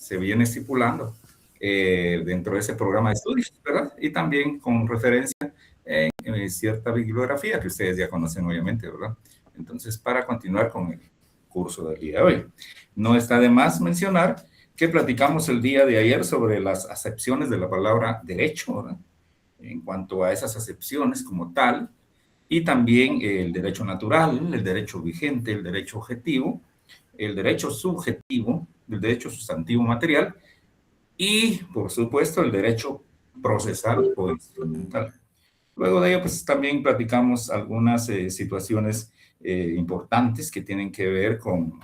se viene estipulando dentro de ese programa de estudios, ¿verdad? Y también con referencia en cierta bibliografía que ustedes ya conocen, obviamente, ¿verdad? Entonces, para continuar con el curso del día de hoy, no está de más mencionar que platicamos el día de ayer sobre las acepciones de la palabra derecho, ¿verdad? En cuanto a esas acepciones como tal, y también el derecho natural, el derecho vigente, el derecho objetivo, el derecho subjetivo, el derecho sustantivo material y, por supuesto, el derecho procesal o instrumental. Luego de ello, pues también platicamos algunas situaciones importantes que tienen que ver con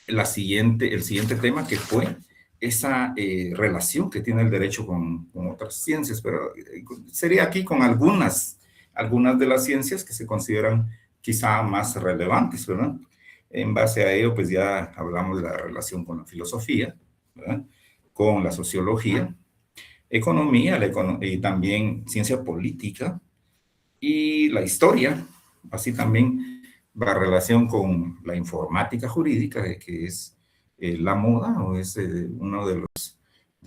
el siguiente tema, que fue esa relación que tiene el derecho con otras ciencias, pero sería aquí con algunas de las ciencias que se consideran quizá más relevantes, ¿verdad? En base a ello, pues ya hablamos de la relación con la filosofía, ¿verdad? Con la sociología, economía y también ciencia política y la historia, así también la relación con la informática jurídica, que es la moda o es uno de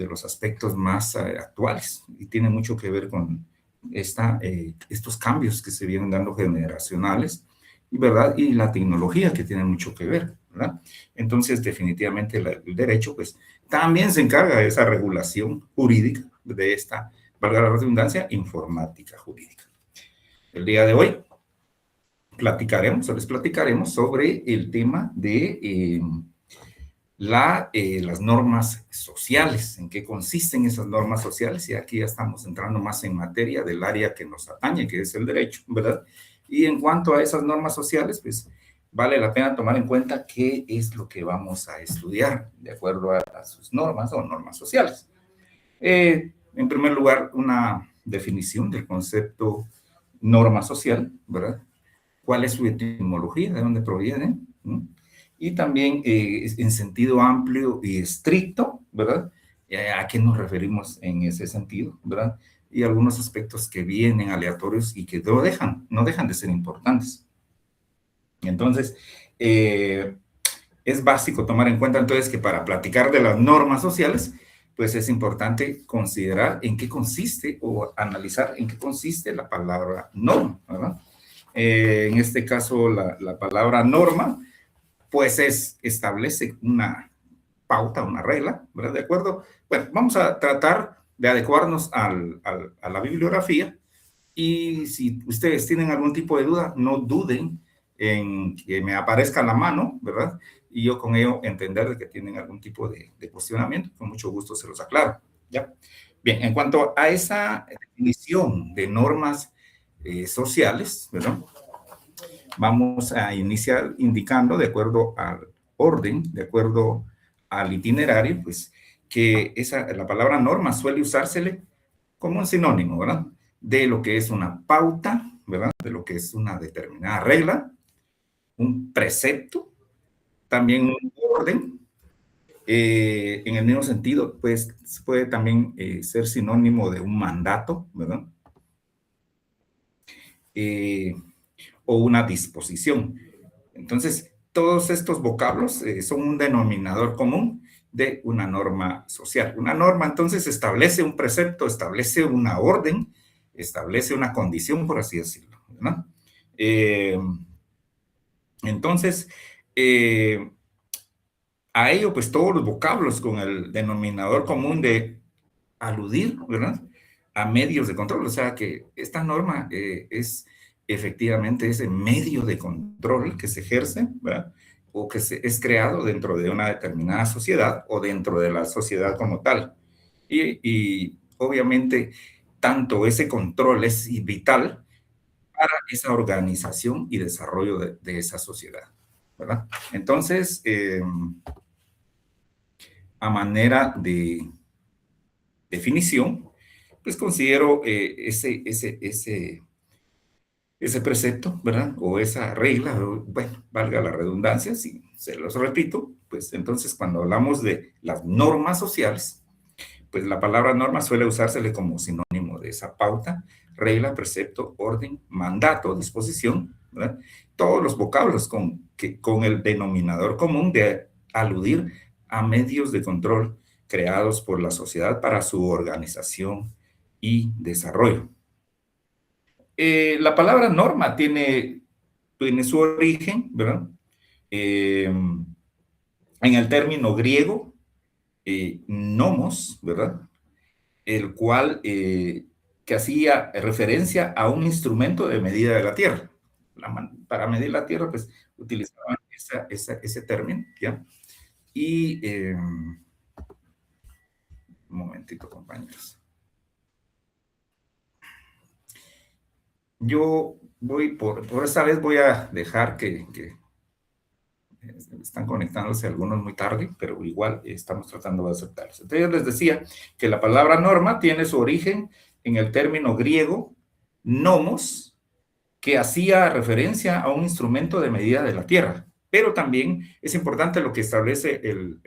los aspectos más actuales y tiene mucho que ver con estos cambios que se vienen dando generacionales, ¿verdad? Y la tecnología que tiene mucho que ver, ¿verdad? Entonces, definitivamente el derecho, pues, también se encarga de esa regulación jurídica de esta, valga la redundancia, informática jurídica. El día de hoy les platicaremos sobre el tema de las normas sociales, en qué consisten esas normas sociales, y aquí ya estamos entrando más en materia del área que nos atañe, que es el derecho, ¿verdad? Y en cuanto a esas normas sociales, pues vale la pena tomar en cuenta qué es lo que vamos a estudiar de acuerdo a sus normas o normas sociales. En primer lugar, una definición del concepto norma social, ¿verdad? ¿Cuál es su etimología? ¿De dónde proviene? Y también en sentido amplio y estricto, ¿verdad? ¿A qué nos referimos en ese sentido, ¿verdad? Y algunos aspectos que vienen aleatorios y que no dejan de ser importantes. Entonces, es básico tomar en cuenta entonces que para platicar de las normas sociales, pues es importante considerar en qué consiste o analizar en qué consiste la palabra norma, ¿verdad? En este caso, la palabra norma, pues establece una pauta, una regla, ¿verdad? ¿De acuerdo? Bueno, vamos a tratar de adecuarnos a la bibliografía y si ustedes tienen algún tipo de duda, no duden en que me aparezca la mano, ¿verdad? Y yo con ello entender de que tienen algún tipo de cuestionamiento, con mucho gusto se los aclaro, ¿ya? Bien, en cuanto a esa definición de normas sociales, ¿verdad? Vamos a iniciar indicando, de acuerdo al orden, de acuerdo al itinerario, pues que la palabra norma suele usársele como un sinónimo, ¿verdad? De lo que es una pauta, ¿verdad? De lo que es una determinada regla, un precepto, también un orden. En el mismo sentido, pues puede también ser sinónimo de un mandato, ¿verdad? O una disposición. Entonces, todos estos vocablos son un denominador común de una norma social. Una norma, entonces, establece un precepto, establece una orden, establece una condición, por así decirlo, ¿no? Entonces, a ello, pues, todos los vocablos con el denominador común de aludir, ¿verdad?, a medios de control. O sea, que esta norma es efectivamente ese medio de control que se ejerce, ¿verdad?, o que es creado dentro de una determinada sociedad o dentro de la sociedad como tal. Y obviamente, tanto ese control es vital para esa organización y desarrollo de esa sociedad, ¿verdad? Entonces, a manera de definición, pues considero ese precepto, ¿verdad? O esa regla, bueno, valga la redundancia, si se los repito, pues entonces cuando hablamos de las normas sociales, pues la palabra norma suele usársele como sinónimo de esa pauta, regla, precepto, orden, mandato, disposición, ¿verdad? Todos los vocablos con el denominador común de aludir a medios de control creados por la sociedad para su organización y desarrollo. La palabra norma tiene su origen, ¿verdad? En el término griego, nomos, ¿verdad? El cual que hacía referencia a un instrumento de medida de la tierra. Para medir la tierra, pues utilizaban ese término, ¿ya? Y, un momentito, compañeros. Yo por esta vez voy a dejar que están conectándose algunos muy tarde, pero igual estamos tratando de aceptarlos. Entonces yo les decía que la palabra norma tiene su origen en el término griego nomos, que hacía referencia a un instrumento de medida de la tierra. Pero también es importante lo que establece el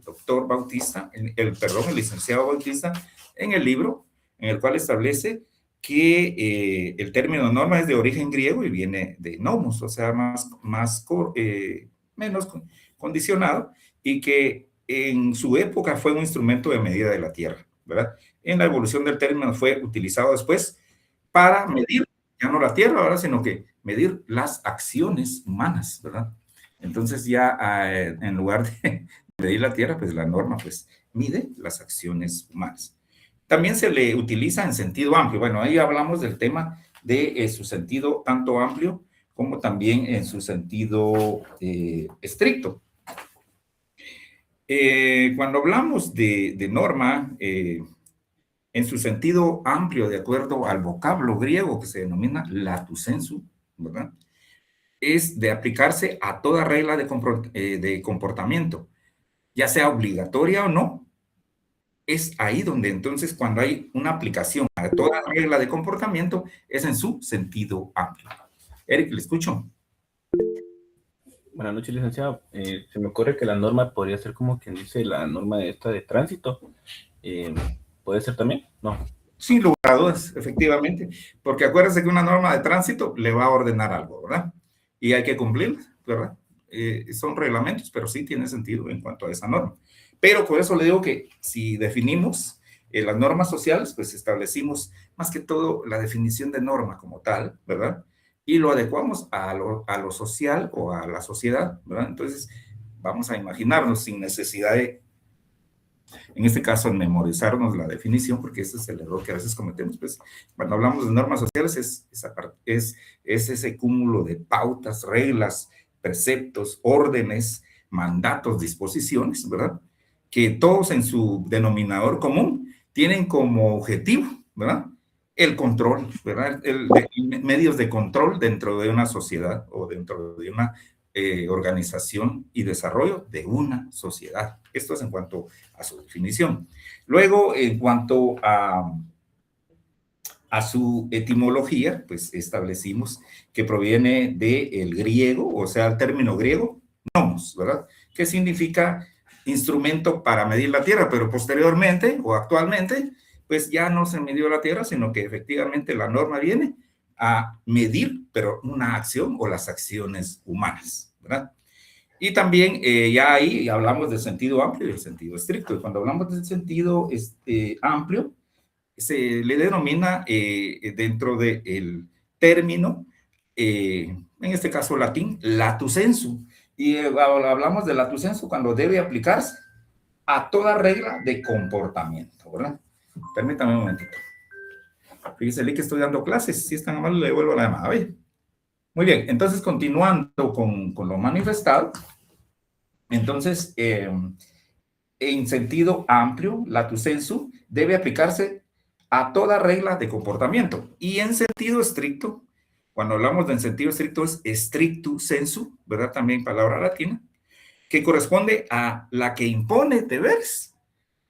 doctor Bautista, el licenciado Bautista, en el libro, en el cual establece que el término norma es de origen griego y viene de nomos, o sea, menos condicionado, y que en su época fue un instrumento de medida de la tierra, ¿verdad? En la evolución del término fue utilizado después para medir, ya no la tierra ahora, sino que medir las acciones humanas, ¿verdad? Entonces ya en lugar de medir la tierra, pues la norma pues mide las acciones humanas. También se le utiliza en sentido amplio. Bueno, ahí hablamos del tema de su sentido tanto amplio como también en su sentido estricto. Cuando hablamos de norma, en su sentido amplio, de acuerdo al vocablo griego que se denomina latu sensu, ¿verdad? Es de aplicarse a toda regla de comportamiento, ya sea obligatoria o no. Es ahí donde entonces cuando hay una aplicación a toda regla de comportamiento es en su sentido amplio. Eric, ¿le escucho? Buenas noches, licenciado. Se me ocurre que la norma podría ser como quien dice la norma de tránsito. ¿Puede ser también? No. Sin lugar a dudas, efectivamente, porque acuérdense que una norma de tránsito le va a ordenar algo, ¿verdad? Y hay que cumplirla, ¿verdad? Son reglamentos, pero sí tiene sentido en cuanto a esa norma. Pero por eso le digo que si definimos las normas sociales, pues establecimos más que todo la definición de norma como tal, ¿verdad? Y lo adecuamos a lo social o a la sociedad, ¿verdad? Entonces, vamos a imaginarnos sin necesidad de, en este caso, memorizarnos la definición, porque ese es el error que a veces cometemos, pues, cuando hablamos de normas sociales es ese cúmulo de pautas, reglas, preceptos, órdenes, mandatos, disposiciones, ¿verdad? Que todos en su denominador común tienen como objetivo, ¿verdad? El control, ¿verdad? Medios de control dentro de una sociedad o dentro de una organización y desarrollo de una sociedad. Esto es en cuanto a su definición. Luego, en cuanto a su etimología, pues establecimos que proviene del griego, o sea, el término griego, nomos, ¿verdad? Que significa instrumento para medir la tierra, pero posteriormente o actualmente, pues ya no se midió la tierra, sino que efectivamente la norma viene a medir, pero una acción o las acciones humanas, ¿verdad? Y también ya ahí hablamos del sentido amplio y el sentido estricto. Y cuando hablamos del sentido amplio, se le denomina dentro del término, en este caso latín, latu sensu. Y hablamos de latu sensu cuando debe aplicarse a toda regla de comportamiento, ¿verdad? Permítame un momentito. Fíjese que estoy dando clases. Si es tan amable, le devuelvo la llamada. Oye. Muy bien, entonces continuando con lo manifestado, entonces, en sentido amplio, latu sensu debe aplicarse a toda regla de comportamiento. Y en sentido estricto, cuando hablamos de en sentido estricto es strictu sensu, ¿verdad? También palabra latina, que corresponde a la que impone deberes,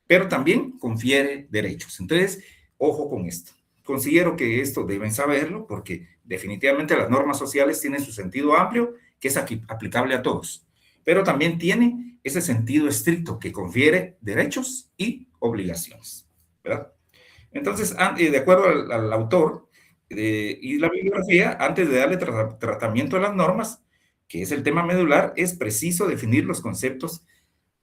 pero también confiere derechos. Entonces, ojo con esto. Considero que esto deben saberlo porque definitivamente las normas sociales tienen su sentido amplio, que es aplicable a todos, pero también tiene ese sentido estricto que confiere derechos y obligaciones, ¿verdad? Entonces, de acuerdo al autor y la bibliografía, antes de darle tratamiento a las normas, que es el tema medular, es preciso definir los conceptos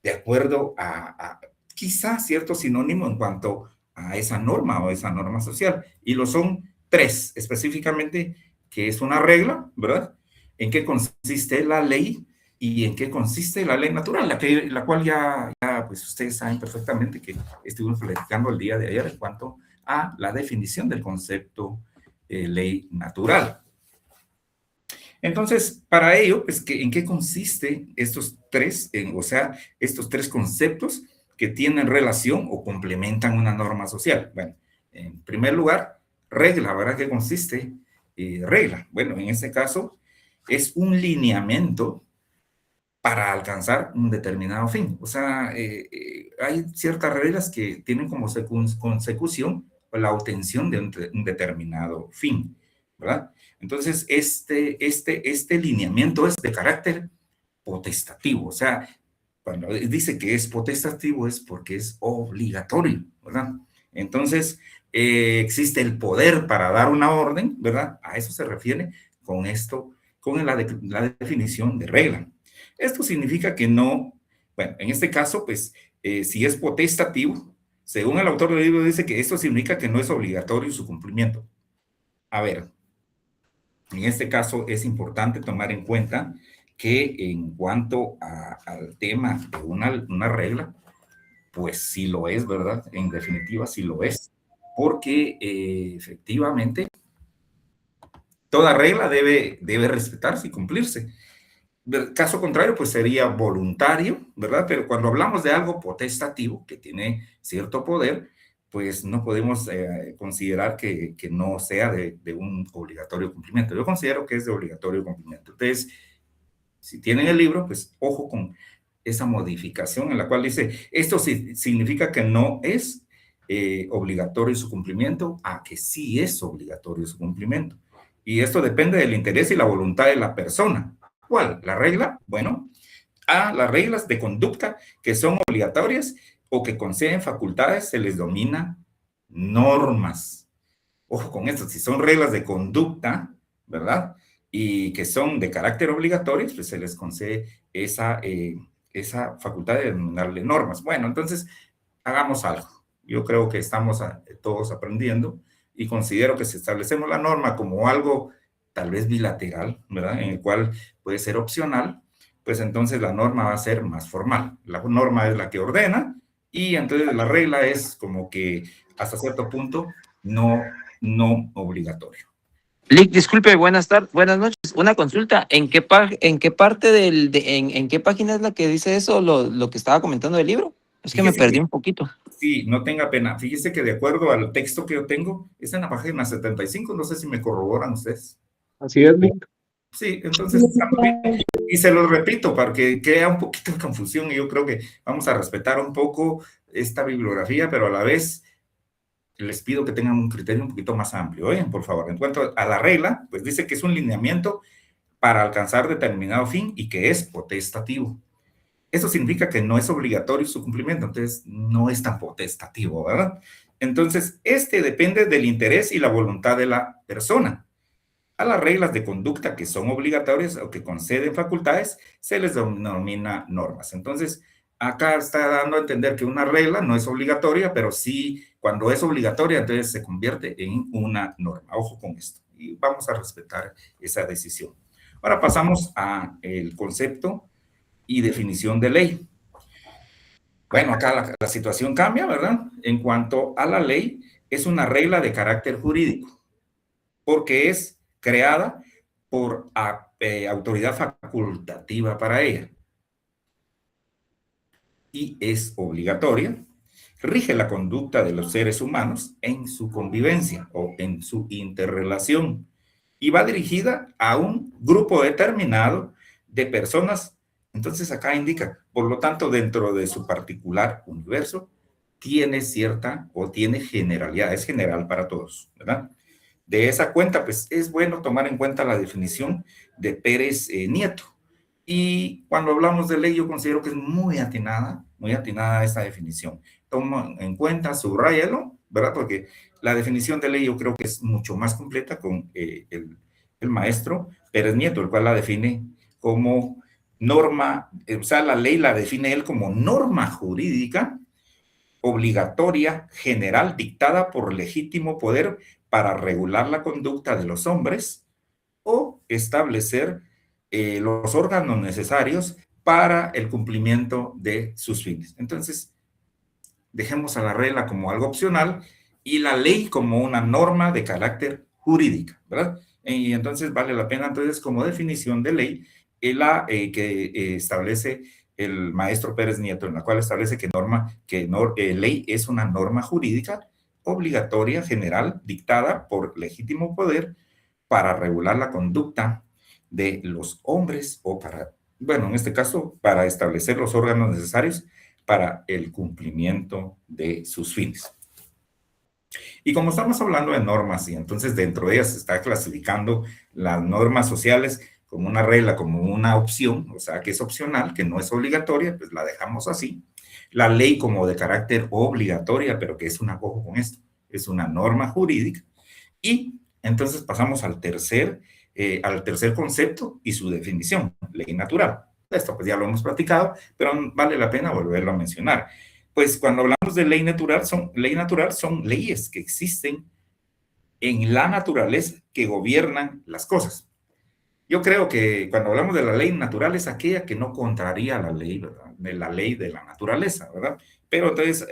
de acuerdo a quizás cierto sinónimo en cuanto a esa norma o esa norma social. Y lo son tres específicamente, que es una regla, ¿verdad? ¿En qué consiste la ley? ¿Y en qué consiste la ley natural? La cual ya, pues ustedes saben perfectamente que estuvimos platicando el día de ayer en cuanto a la definición del concepto ley natural. Entonces, para ello, pues, ¿en qué consiste estos tres, o sea, estos tres conceptos que tienen relación o complementan una norma social? Bueno, en primer lugar, regla, ¿verdad? ¿Qué consiste? Regla. Bueno, en este caso, es un lineamiento para alcanzar un determinado fin. O sea, hay ciertas reglas que tienen como consecución la obtención de un determinado fin, ¿verdad? Entonces, este lineamiento es de carácter potestativo. O sea, cuando dice que es potestativo es porque es obligatorio, ¿verdad? Entonces, existe el poder para dar una orden, ¿verdad? A eso se refiere con esto, con la definición de regla. Esto significa que no, bueno, en este caso, pues, si es potestativo, según el autor del libro, dice que esto significa que no es obligatorio su cumplimiento. A ver, en este caso es importante tomar en cuenta que en cuanto al tema de una regla, pues sí lo es, ¿verdad? En definitiva, sí lo es, porque efectivamente toda regla debe respetarse y cumplirse. Caso contrario, pues sería voluntario, ¿verdad? Pero cuando hablamos de algo potestativo, que tiene cierto poder, pues no podemos considerar que no sea de un obligatorio cumplimiento. Yo considero que es de obligatorio cumplimiento. Entonces, si tienen el libro, pues ojo con esa modificación en la cual dice, esto significa que no es obligatorio su cumplimiento, a que sí es obligatorio su cumplimiento. Y esto depende del interés y la voluntad de la persona. ¿Cuál? ¿La regla? Bueno, a las reglas de conducta que son obligatorias o que conceden facultades se les denomina normas. Ojo con esto, si son reglas de conducta, ¿verdad? Y que son de carácter obligatorio, pues se les concede esa facultad de denominarle normas. Bueno, entonces, hagamos algo. Yo creo que estamos todos aprendiendo y considero que si establecemos la norma como algo tal vez bilateral, ¿verdad? En el cual puede ser opcional, pues entonces la norma va a ser más formal. La norma es la que ordena y entonces la regla es como que hasta cierto punto no obligatorio. Lick, disculpe, buenas tardes, buenas noches. Una consulta, ¿en qué parte en qué página es la que dice eso, lo que estaba comentando del libro? Es que me Fíjese perdí que, un poquito. sí, no tenga pena. Fíjese que de acuerdo al texto que yo tengo, es en la página 75, no sé si me corroboran ustedes. Así es, Lick. Sí, entonces, y se lo repito para que quede un poquito de confusión y yo creo que vamos a respetar un poco esta bibliografía, pero a la vez les pido que tengan un criterio un poquito más amplio, ¿eh? Por favor. En cuanto a la regla, pues dice que es un lineamiento para alcanzar determinado fin y que es potestativo. Eso significa que no es obligatorio su cumplimiento, entonces no es tan potestativo, ¿verdad? Entonces, este depende del interés y la voluntad de la persona. A las reglas de conducta que son obligatorias o que conceden facultades se les denomina normas. Entonces, acá está dando a entender que una regla no es obligatoria, pero sí, cuando es obligatoria, entonces se convierte en una norma. Ojo con esto. Y vamos a respetar esa decisión. Ahora pasamos al concepto y definición de ley. Bueno, acá la situación cambia, ¿verdad? En cuanto a la ley, es una regla de carácter jurídico, porque es creada por autoridad facultativa para ella y es obligatoria, rige la conducta de los seres humanos en su convivencia o en su interrelación y va dirigida a un grupo determinado de personas. Entonces acá indica, por lo tanto, dentro de su particular universo, tiene cierta o tiene generalidad, es general para todos, ¿verdad? De esa cuenta, pues es bueno tomar en cuenta la definición de Pérez Nieto. Y cuando hablamos de ley, yo considero que es muy atinada esta definición. Toma en cuenta, subráyalo, ¿verdad? Porque la definición de ley yo creo que es mucho más completa con el maestro Pérez Nieto, el cual la define como norma, o sea, la ley la define él como norma jurídica obligatoria, general, dictada por legítimo poder para regular la conducta de los hombres o establecer los órganos necesarios para el cumplimiento de sus fines. Entonces, dejemos a la regla como algo opcional y la ley como una norma de carácter jurídica, ¿verdad? Y entonces vale la pena, entonces, como definición de ley, la que establece el maestro Pérez Nieto, en la cual establece que ley es una norma jurídica obligatoria, general, dictada por legítimo poder para regular la conducta de los hombres o para, bueno, en este caso, para establecer los órganos necesarios para el cumplimiento de sus fines. Y como estamos hablando de normas, y entonces dentro de ellas se está clasificando las normas sociales como una regla, como una opción, o sea, que es opcional, que no es obligatoria, pues la dejamos así. La ley como de carácter obligatoria, pero que es ojo con esto, es una norma jurídica. Y entonces pasamos al tercer concepto y su definición, ley natural. Esto pues ya lo hemos platicado, pero vale la pena volverlo a mencionar. Pues cuando hablamos de ley natural son leyes que existen en la naturaleza que gobiernan las cosas. Yo creo que cuando hablamos de la ley natural es aquella que no contraría la ley, ¿verdad? De la ley de la naturaleza, ¿verdad? Pero entonces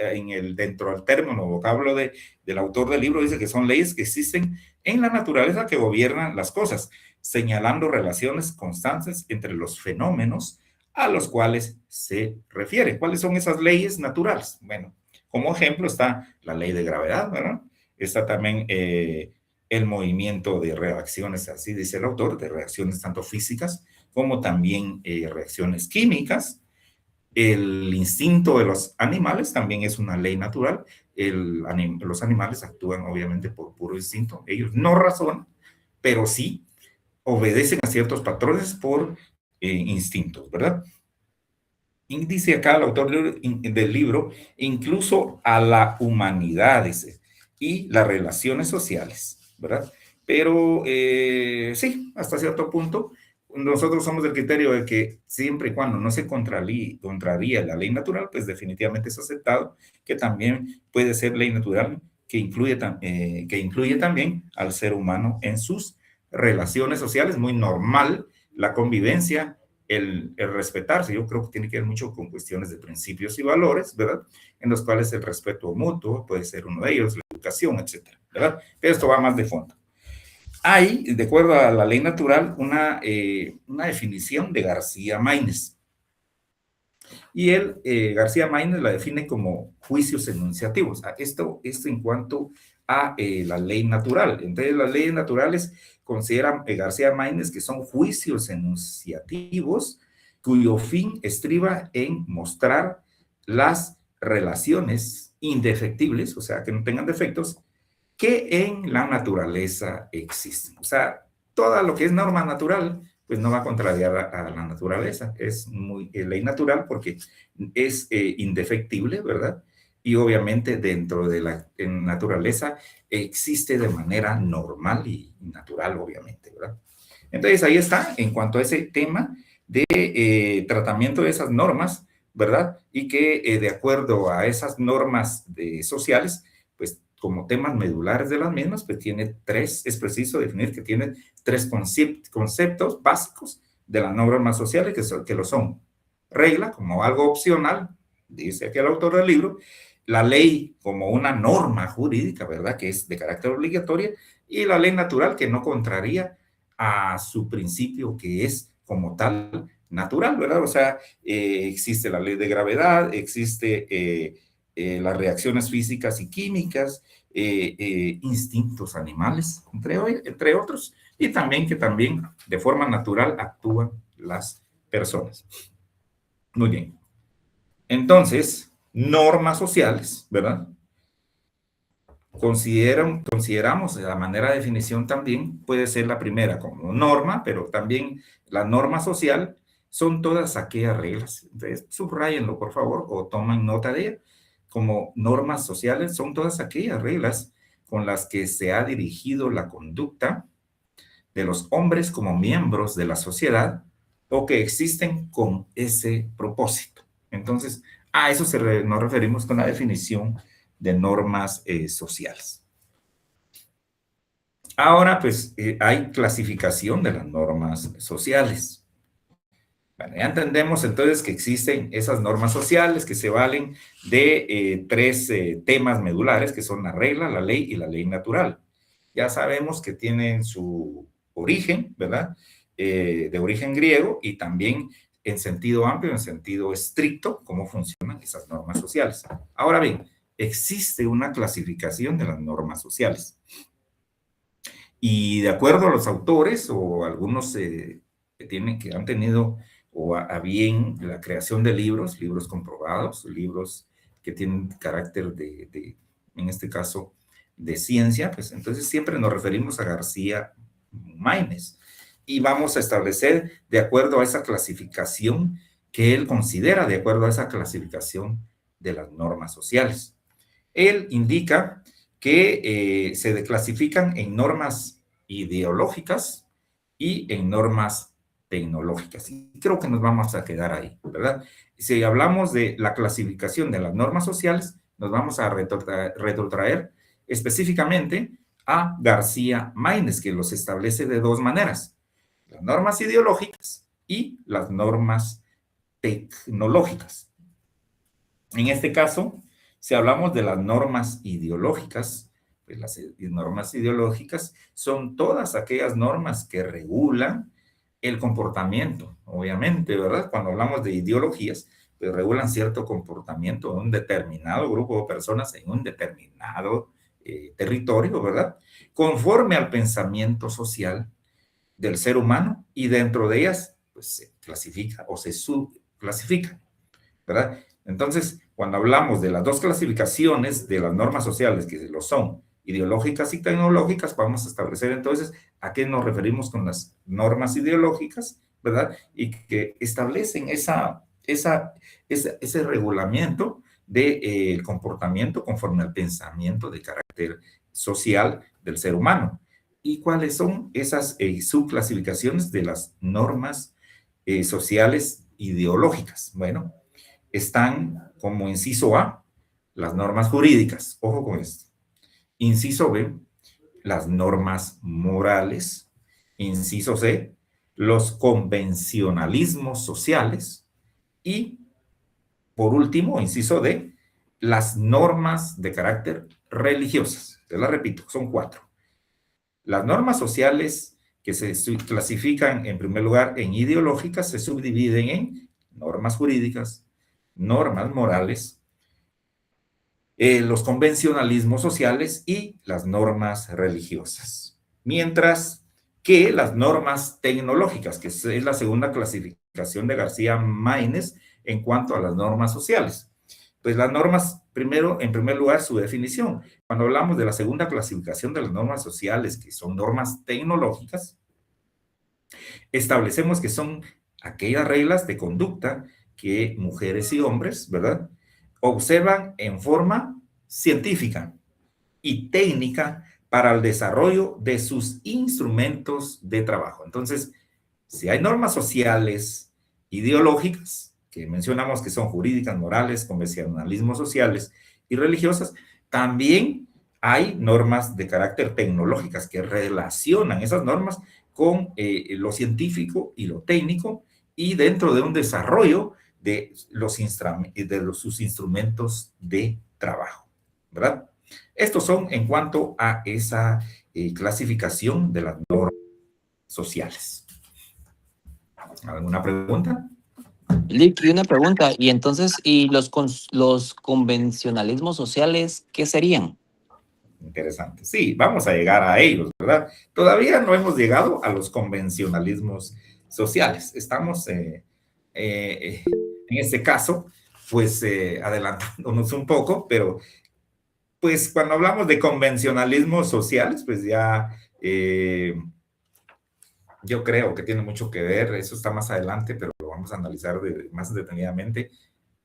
dentro del término vocablo del autor del libro dice que son leyes que existen en la naturaleza que gobiernan las cosas, señalando relaciones constantes entre los fenómenos a los cuales se refiere. ¿Cuáles son esas leyes naturales? Bueno, como ejemplo está la ley de gravedad, ¿verdad? Está también el movimiento de reacciones, así dice el autor, de reacciones tanto físicas como también reacciones químicas. El instinto de los animales también es una ley natural. Los animales actúan obviamente por puro instinto. Ellos no razonan, pero sí obedecen a ciertos patrones por instintos, ¿verdad? Y dice acá el autor del libro, incluso a la humanidad, dice, y las relaciones sociales, ¿verdad? Pero sí, hasta cierto punto, nosotros somos del criterio de que siempre y cuando no se contraría la ley natural, pues definitivamente es aceptado que también puede ser ley natural que incluye también al ser humano en sus relaciones sociales, muy normal la convivencia, el respetarse. Yo creo que tiene que ver mucho con cuestiones de principios y valores, ¿verdad? En los cuales el respeto mutuo puede ser uno de ellos, la educación, etcétera, ¿verdad? Pero esto va más de fondo. Hay, de acuerdo a la ley natural, una definición de García Maínez. Y García Maínez la define como juicios enunciativos. Esto en cuanto a la ley natural. Entonces, las leyes naturales considera García Maínez que son juicios enunciativos cuyo fin estriba en mostrar las relaciones indefectibles, o sea, que no tengan defectos, que en la naturaleza existen. O sea, todo lo que es norma natural, pues no va a contrariar a la naturaleza. Es ley natural porque es indefectible, ¿verdad? Y obviamente dentro de la naturaleza existe de manera normal y natural, obviamente, ¿verdad? Entonces ahí está, en cuanto a ese tema de tratamiento de esas normas, ¿verdad? Y que de acuerdo a esas normas sociales, pues como temas medulares de las mismas, pues tiene es preciso definir que tiene tres conceptos básicos de las normas sociales, que lo son regla, como algo opcional, dice aquí el autor del libro, la ley como una norma jurídica, ¿verdad?, que es de carácter obligatoria, y la ley natural que no contraría a su principio, que es como tal natural, ¿verdad? O sea, existe la ley de gravedad, existe las reacciones físicas y químicas, instintos animales, entre otros, y también que también de forma natural actúan las personas. Muy bien. Entonces, normas sociales, ¿verdad? Consideramos la manera de definición también puede ser la primera como norma, pero también la norma social son todas aquellas reglas. Entonces, subrayenlo, por favor, o tomen nota de ella. Como normas sociales son todas aquellas reglas con las que se ha dirigido la conducta de los hombres como miembros de la sociedad o que existen con ese propósito. Entonces, a eso nos referimos con la definición de normas sociales. Ahora, pues, hay clasificación de las normas sociales. Bueno, ya entendemos entonces que existen esas normas sociales que se valen de tres temas medulares, que son la regla, la ley y la ley natural. Ya sabemos que tienen su origen, ¿verdad? De origen griego y también en sentido amplio, en sentido estricto, cómo funcionan esas normas sociales. Ahora bien, existe una clasificación de las normas sociales. Y de acuerdo a los autores o algunos que han tenido o a bien la creación de libros, libros comprobados, libros que tienen carácter en este caso, de ciencia, pues entonces siempre nos referimos a García Maínez y vamos a establecer de acuerdo a esa clasificación que él considera, de acuerdo a esa clasificación de las normas sociales. Él indica que se declasifican en normas ideológicas y en normas tecnológicas. Y creo que nos vamos a quedar ahí, ¿verdad? Si hablamos de la clasificación de las normas sociales, nos vamos a retrotraer específicamente a García Maínez, que los establece de dos maneras: las normas ideológicas y las normas tecnológicas. En este caso, si hablamos de las normas ideológicas, pues las normas ideológicas son todas aquellas normas que regulan el comportamiento, obviamente, ¿verdad? Cuando hablamos de ideologías, pues regulan cierto comportamiento de un determinado grupo de personas en un determinado territorio, ¿verdad? Conforme al pensamiento social del ser humano y dentro de ellas, pues se clasifica o se subclasifica, ¿verdad? Entonces, cuando hablamos de las dos clasificaciones de las normas sociales, que lo son ideológicas y tecnológicas, vamos a establecer entonces a qué nos referimos con las normas ideológicas, ¿verdad? Y que establecen ese regulamiento del comportamiento conforme al pensamiento de carácter social del ser humano. ¿Y cuáles son esas subclasificaciones de las normas sociales ideológicas? Bueno, están como inciso A, las normas jurídicas. Ojo con esto. Inciso B, las normas morales. Inciso C, los convencionalismos sociales. Y, por último, inciso D, las normas de carácter religiosas. Te las repito, son 4. Las normas sociales que se clasifican en primer lugar en ideológicas se subdividen en normas jurídicas, normas morales, los convencionalismos sociales y las normas religiosas. Mientras que las normas tecnológicas, que es la segunda clasificación de García Maínez en cuanto a las normas sociales. Pues las normas, primero, en primer lugar, su definición. Cuando hablamos de la segunda clasificación de las normas sociales, que son normas tecnológicas, establecemos que son aquellas reglas de conducta que mujeres y hombres, ¿verdad?, observan en forma científica y técnica para el desarrollo de sus instrumentos de trabajo. Entonces, si hay normas sociales, ideológicas, que mencionamos que son jurídicas, morales, convencionalismos sociales y religiosas, también hay normas de carácter tecnológicas que relacionan esas normas con lo científico y lo técnico y dentro de un desarrollo de sus instrumentos de trabajo, ¿verdad? Estos son en cuanto a esa clasificación de las normas sociales. ¿Alguna pregunta? Lick, y una pregunta, y entonces, ¿y los convencionalismos sociales qué serían? Interesante. Sí, vamos a llegar a ellos, ¿verdad? Todavía no hemos llegado a los convencionalismos sociales. Estamos en este caso, pues adelantándonos un poco, pero pues cuando hablamos de convencionalismos sociales, pues ya yo creo que tiene mucho que ver, eso está más adelante, pero lo vamos a analizar más detenidamente,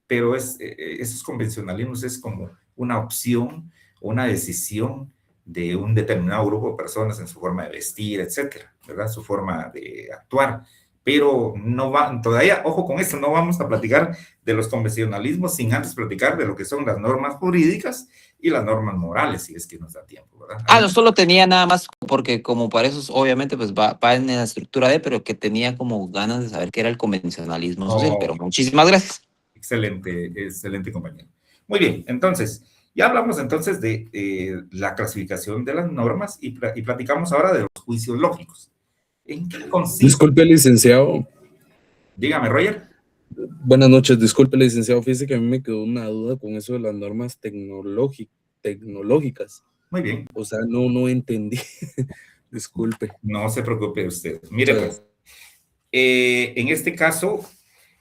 pero esos convencionalismos es como una opción, una decisión de un determinado grupo de personas en su forma de vestir, etcétera, ¿verdad? Su forma de actuar. pero no va, todavía, ojo con esto, no vamos a platicar de los convencionalismos sin antes platicar de lo que son las normas jurídicas y las normas morales, si es que nos da tiempo, ¿verdad? No, solo tenía nada más, porque como para eso, obviamente, pues va en la estructura de, pero que tenía como ganas de saber qué era el convencionalismo social, pero muchísimas gracias. Excelente, excelente compañero. Muy bien, entonces, ya hablamos entonces de la clasificación de las normas y platicamos ahora de los juicios lógicos. ¿En qué consiste? Disculpe, licenciado. Dígame, Roger. Buenas noches, disculpe, licenciado. Fíjese que a mí me quedó una duda con eso de las normas tecnológicas. Muy bien. O sea, no entendí. Disculpe. No se preocupe usted. Mire, pues, en este caso,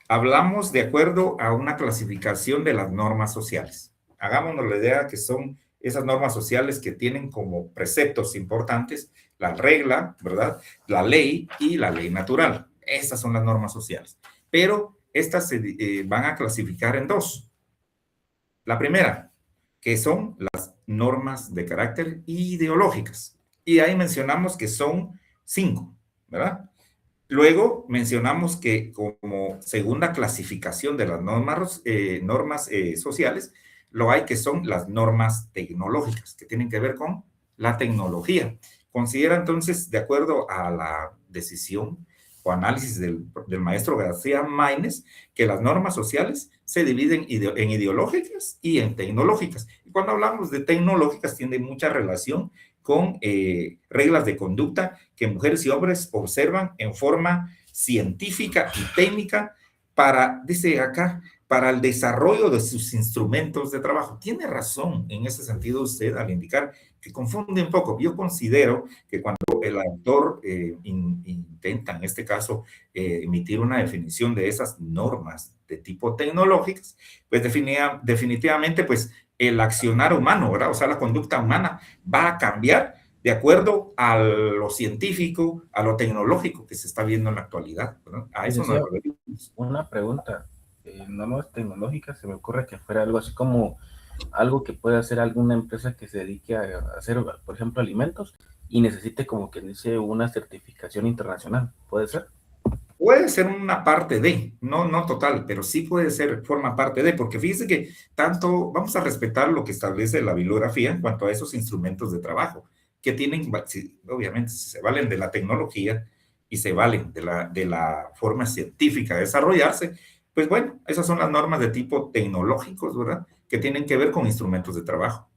hablamos de acuerdo a una clasificación de las normas sociales. Hagámonos la idea que son esas normas sociales que tienen como preceptos importantes la regla, ¿verdad? La ley y la ley natural. Estas son las normas sociales. Pero estas se van a clasificar en dos. La primera, que son las normas de carácter ideológicas. Y ahí mencionamos que son 5, ¿verdad? Luego mencionamos que como segunda clasificación de las normas sociales, lo hay que son las normas tecnológicas, que tienen que ver con la tecnología. Considera entonces, de acuerdo a la decisión o análisis del maestro García Maínez, que las normas sociales se dividen en ideológicas y en tecnológicas. Y cuando hablamos de tecnológicas, tiene mucha relación con reglas de conducta que mujeres y hombres observan en forma científica y técnica para, dice acá, para el desarrollo de sus instrumentos de trabajo. Tiene razón en ese sentido usted al indicar que confunde un poco. Yo considero que cuando el autor intenta, en este caso, emitir una definición de esas normas de tipo tecnológicas, pues definitivamente, pues, el accionar humano, ¿verdad? O sea, la conducta humana va a cambiar de acuerdo a lo científico, a lo tecnológico que se está viendo en la actualidad, ¿verdad? A eso nos referimos. Una pregunta. Normas tecnológicas, se me ocurre que fuera algo así como algo que puede hacer alguna empresa que se dedique a hacer, por ejemplo, alimentos y necesite como que dice una certificación internacional. ¿Puede ser? Puede ser una parte de, no total, pero sí puede ser, forma parte de, porque fíjese que tanto vamos a respetar lo que establece la bibliografía en cuanto a esos instrumentos de trabajo, que tienen, obviamente, si se valen de la tecnología y se valen de la forma científica de desarrollarse, pues bueno, esas son las normas de tipo tecnológicos, ¿verdad? Que tienen que ver con instrumentos de trabajo,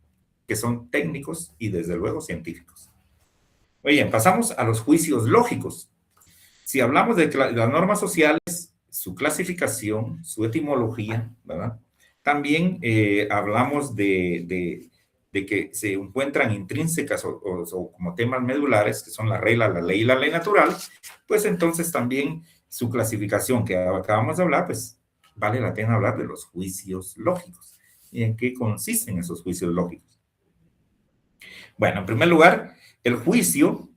que son técnicos y desde luego científicos. Oye, pasamos a los juicios lógicos. Si hablamos de las normas sociales, su clasificación, su etimología, ¿verdad? También hablamos de que se encuentran intrínsecas o como temas medulares, que son la regla, la ley y la ley natural, pues entonces también su clasificación que acabamos de hablar, pues vale la pena hablar de los juicios lógicos. ¿Y en qué consisten esos juicios lógicos? Bueno, en primer lugar, el juicio,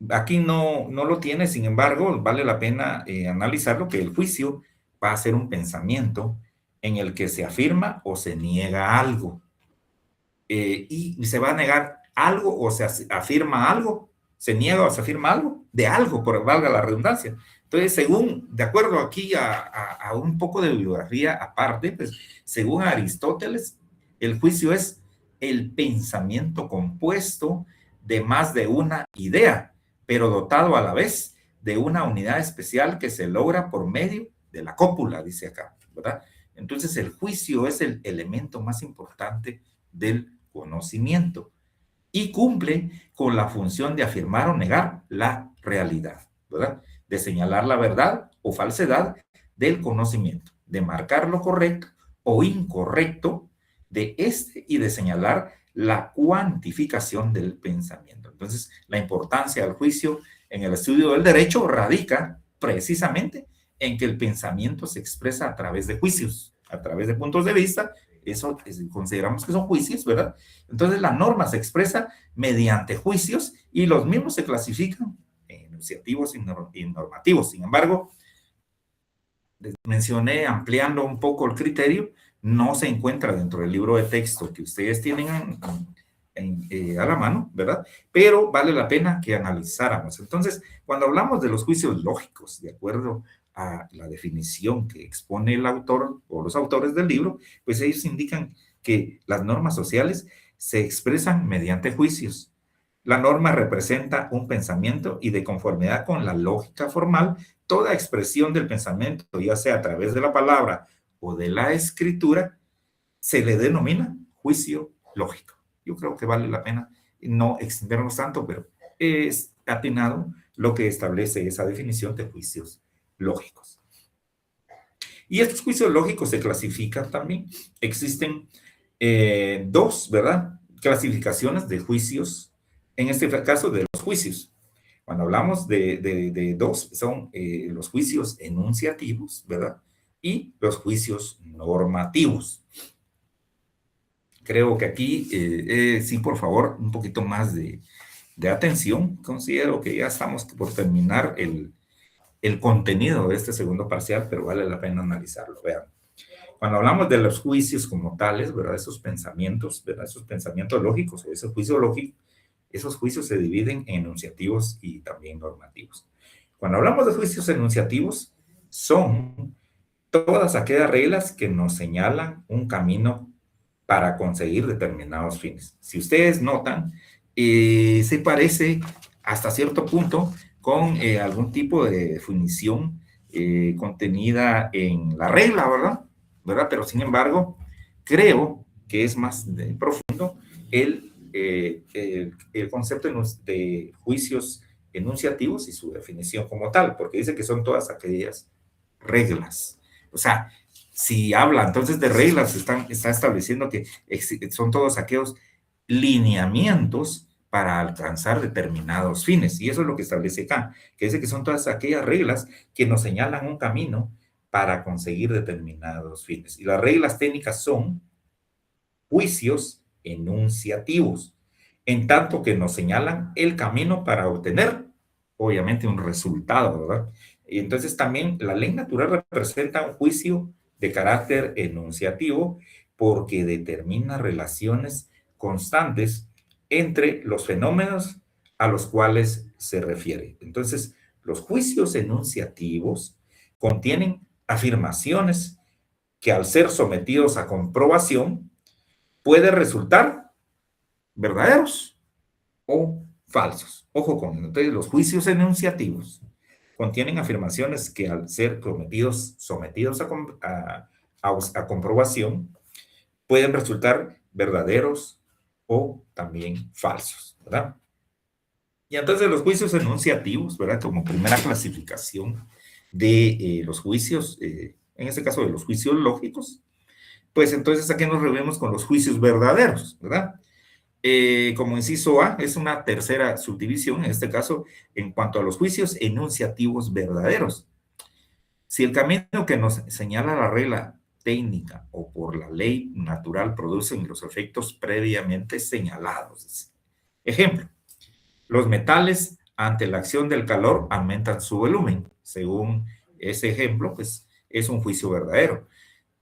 aquí no lo tiene, sin embargo, vale la pena analizarlo, que el juicio va a ser un pensamiento en el que se afirma o se niega algo. Y se va a negar algo o se afirma algo, se niega o se afirma algo, de algo, por valga la redundancia. Entonces, de acuerdo aquí a un poco de bibliografía aparte, pues, según Aristóteles, el juicio es el pensamiento compuesto de más de una idea, pero dotado a la vez de una unidad especial que se logra por medio de la cópula, dice acá, ¿verdad? Entonces, el juicio es el elemento más importante del conocimiento y cumple con la función de afirmar o negar la realidad, ¿verdad? De señalar la verdad o falsedad del conocimiento, de marcar lo correcto o incorrecto de este y de señalar la cuantificación del pensamiento. Entonces, la importancia del juicio en el estudio del derecho radica precisamente en que el pensamiento se expresa a través de juicios, a través de puntos de vista. Eso consideramos que son juicios, ¿verdad? Entonces, la norma se expresa mediante juicios y los mismos se clasifican en enunciativos y normativos. Sin embargo, les mencioné, ampliando un poco el criterio, no se encuentra dentro del libro de texto que ustedes tienen a la mano, ¿verdad? Pero vale la pena que analizáramos. Entonces, cuando hablamos de los juicios lógicos, de acuerdo a la definición que expone el autor o los autores del libro, pues ellos indican que las normas sociales se expresan mediante juicios. La norma representa un pensamiento y de conformidad con la lógica formal, toda expresión del pensamiento, ya sea a través de la palabra o de la escritura, se le denomina juicio lógico. Yo creo que vale la pena no extendernos tanto, pero es atinado lo que establece esa definición de juicios lógicos. Y estos juicios lógicos se clasifican también. Existen dos, ¿verdad? Clasificaciones de juicios, en este caso de los juicios. Cuando hablamos de dos, son los juicios enunciativos, ¿verdad? Y los juicios normativos. Creo que aquí, sí, por favor, un poquito más de atención. Considero que ya estamos por terminar el contenido de este segundo parcial, pero vale la pena analizarlo. Vean, cuando hablamos de los juicios como tales, ¿verdad? Esos pensamientos, ¿verdad? Esos pensamientos lógicos, ese juicio lógico, esos juicios se dividen en enunciativos y también normativos. Cuando hablamos de juicios enunciativos, son todas aquellas reglas que nos señalan un camino para conseguir determinados fines. Si ustedes notan, se parece hasta cierto punto con algún tipo de definición contenida en la regla, ¿verdad? Pero sin embargo, creo que es más profundo el concepto de juicios enunciativos y su definición como tal, porque dice que son todas aquellas reglas. O sea, si habla entonces de reglas, está estableciendo que son todos aquellos lineamientos para alcanzar determinados fines. Y eso es lo que establece acá, que dice que son todas aquellas reglas que nos señalan un camino para conseguir determinados fines. Y las reglas técnicas son juicios enunciativos, en tanto que nos señalan el camino para obtener, obviamente, un resultado, ¿verdad? Y entonces también la ley natural representa un juicio de carácter enunciativo porque determina relaciones constantes entre los fenómenos a los cuales se refiere. Entonces, los juicios enunciativos contienen afirmaciones que al ser sometidos a comprobación pueden resultar verdaderos o falsos. Ojo con eso. Entonces, los juicios enunciativos contienen afirmaciones que al ser sometidos a comprobación pueden resultar verdaderos o también falsos, ¿verdad? Y entonces los juicios enunciativos, ¿verdad? Como primera clasificación de los juicios, en este caso de los juicios lógicos, pues entonces aquí nos reunimos con los juicios verdaderos, ¿verdad? Como inciso A, es una tercera subdivisión, en este caso, en cuanto a los juicios enunciativos verdaderos. Si el camino que nos señala la regla técnica o por la ley natural producen los efectos previamente señalados. Ejemplo, los metales ante la acción del calor aumentan su volumen. Según ese ejemplo, pues es un juicio verdadero.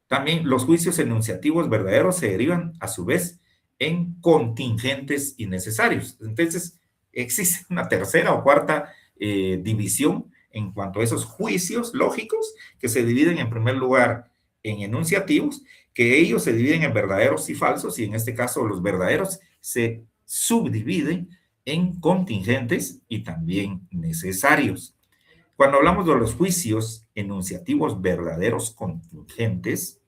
También los juicios enunciativos verdaderos se derivan a su vez en contingentes innecesarios. Entonces, existe una tercera o cuarta división en cuanto a esos juicios lógicos que se dividen en primer lugar en enunciativos, que ellos se dividen en verdaderos y falsos, y en este caso los verdaderos se subdividen en contingentes y también necesarios. Cuando hablamos de los juicios enunciativos verdaderos contingentes,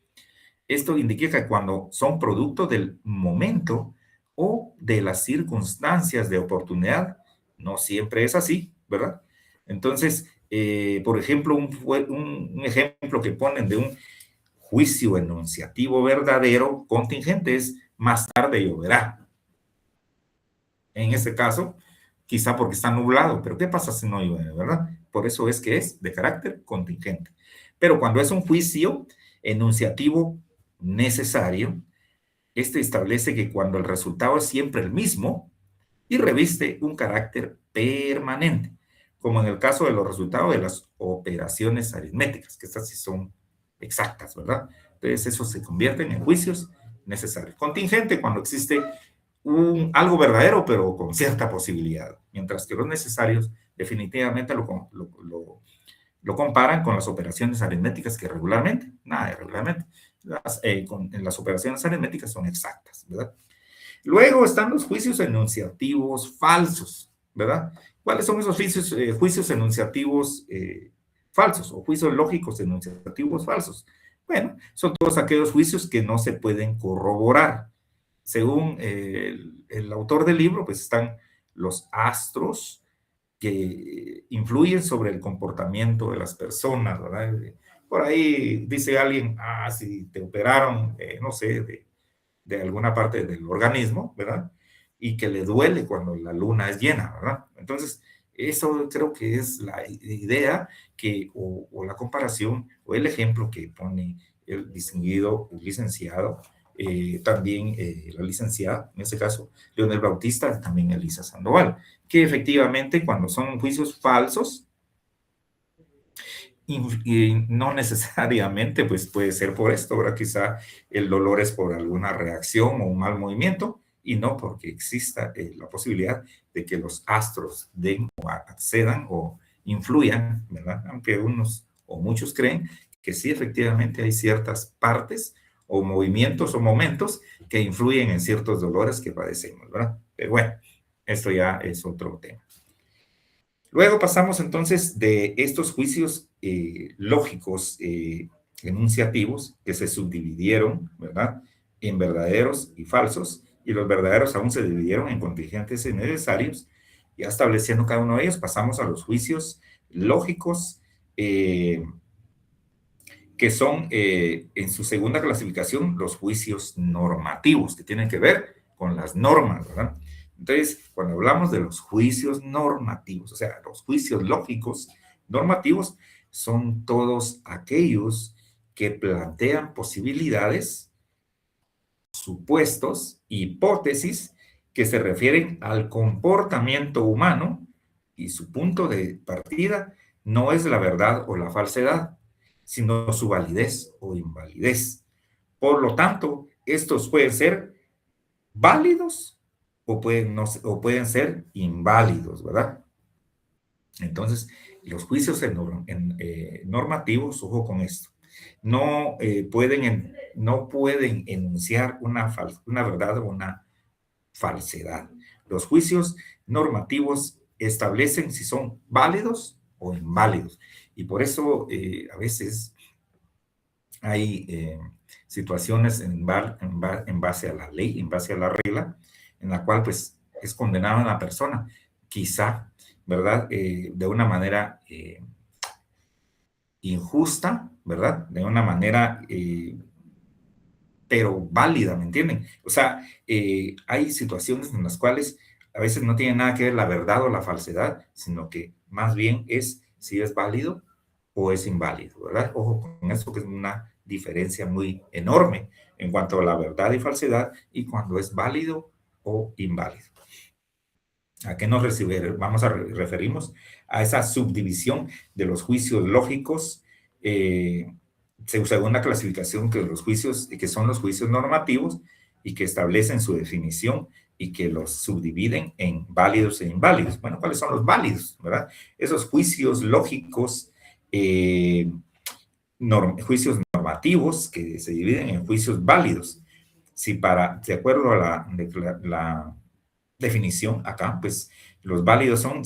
esto indica que cuando son producto del momento o de las circunstancias de oportunidad, no siempre es así, ¿verdad? Entonces, por ejemplo, un ejemplo que ponen de un juicio enunciativo verdadero contingente es más tarde lloverá. En este caso, quizá porque está nublado, pero ¿qué pasa si no llueve, verdad? Por eso es que es de carácter contingente. Pero cuando es un juicio enunciativo necesario, este establece que cuando el resultado es siempre el mismo y reviste un carácter permanente, como en el caso de los resultados de las operaciones aritméticas, que estas sí son exactas, ¿verdad? Entonces, eso se convierte en juicios necesarios. Contingente cuando existe algo verdadero, pero con cierta posibilidad, mientras que los necesarios definitivamente lo comparan con las operaciones aritméticas que regularmente, nada de regularmente, las operaciones aritméticas son exactas, ¿verdad? Luego están los juicios enunciativos falsos, ¿verdad? ¿Cuáles son esos juicios enunciativos falsos o juicios lógicos enunciativos falsos? Bueno, son todos aquellos juicios que no se pueden corroborar. Según el autor del libro, pues están los astros que influyen sobre el comportamiento de las personas, ¿verdad? Por ahí dice alguien, si te operaron, no sé, de alguna parte del organismo, ¿verdad? Y que le duele cuando la luna es llena, ¿verdad? Entonces, eso creo que es la idea o la comparación, o el ejemplo que pone el distinguido licenciado, también la licenciada, en este caso, Leonel Bautista, también Elisa Sandoval, que efectivamente cuando son juicios falsos, y no necesariamente pues puede ser por esto, ahora quizá el dolor es por alguna reacción o un mal movimiento y no porque exista la posibilidad de que los astros den o accedan o influyan, ¿verdad? Aunque unos o muchos creen que sí efectivamente hay ciertas partes o movimientos o momentos que influyen en ciertos dolores que padecemos, ¿verdad? Pero bueno, esto ya es otro tema. Luego pasamos entonces de estos juicios lógicos enunciativos que se subdividieron, ¿verdad?, en verdaderos y falsos, y los verdaderos aún se dividieron en contingentes y necesarios. Ya estableciendo cada uno de ellos, pasamos a los juicios lógicos que son, en su segunda clasificación, los juicios normativos, que tienen que ver con las normas, ¿verdad? Entonces, cuando hablamos de los juicios normativos, o sea, los juicios lógicos normativos, son todos aquellos que plantean posibilidades, supuestos, hipótesis que se refieren al comportamiento humano y su punto de partida no es la verdad o la falsedad, sino su validez o invalidez. Por lo tanto, estos pueden ser válidos o pueden ser inválidos, ¿verdad? Entonces, los juicios normativos, ojo con esto, no pueden enunciar una verdad o una falsedad. Los juicios normativos establecen si son válidos o inválidos. Y por eso a veces hay situaciones en base a la ley, en base a la regla, en la cual pues es condenada una persona, quizá, ¿verdad? De una manera injusta, ¿verdad? De una manera, pero válida, ¿me entienden? O sea, hay situaciones en las cuales a veces no tiene nada que ver la verdad o la falsedad, sino que más bien es si es válido o es inválido, ¿verdad? Ojo con eso, que es una diferencia muy enorme en cuanto a la verdad y falsedad y cuando es válido o inválido. ¿A qué nos referimos? A esa subdivisión de los juicios lógicos, según la clasificación que son los juicios normativos y que establecen su definición y que los subdividen en válidos e inválidos. Bueno, ¿cuáles son los válidos, verdad? Esos juicios lógicos, juicios normativos que se dividen en juicios válidos. De acuerdo a la definición acá, pues los válidos son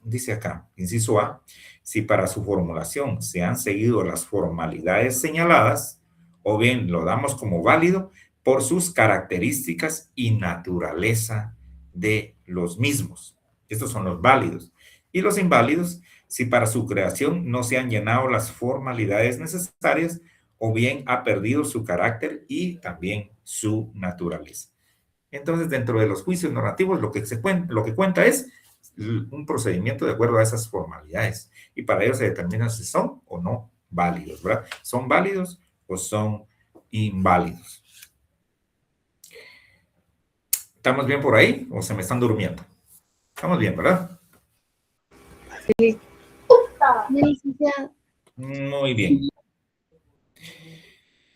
dice acá, inciso A, si para su formulación se han seguido las formalidades señaladas, o bien lo damos como válido por sus características y naturaleza de los mismos. Estos son los válidos. Y los inválidos, si para su creación no se han llenado las formalidades necesarias, o bien ha perdido su carácter y también su naturaleza. Entonces, dentro de los juicios narrativos, lo que cuenta es un procedimiento de acuerdo a esas formalidades. Y para ello se determina si son o no válidos, ¿verdad? ¿Son válidos o son inválidos? ¿Estamos bien por ahí o se me están durmiendo? Estamos bien, ¿verdad? Sí. Licenciado. Muy bien.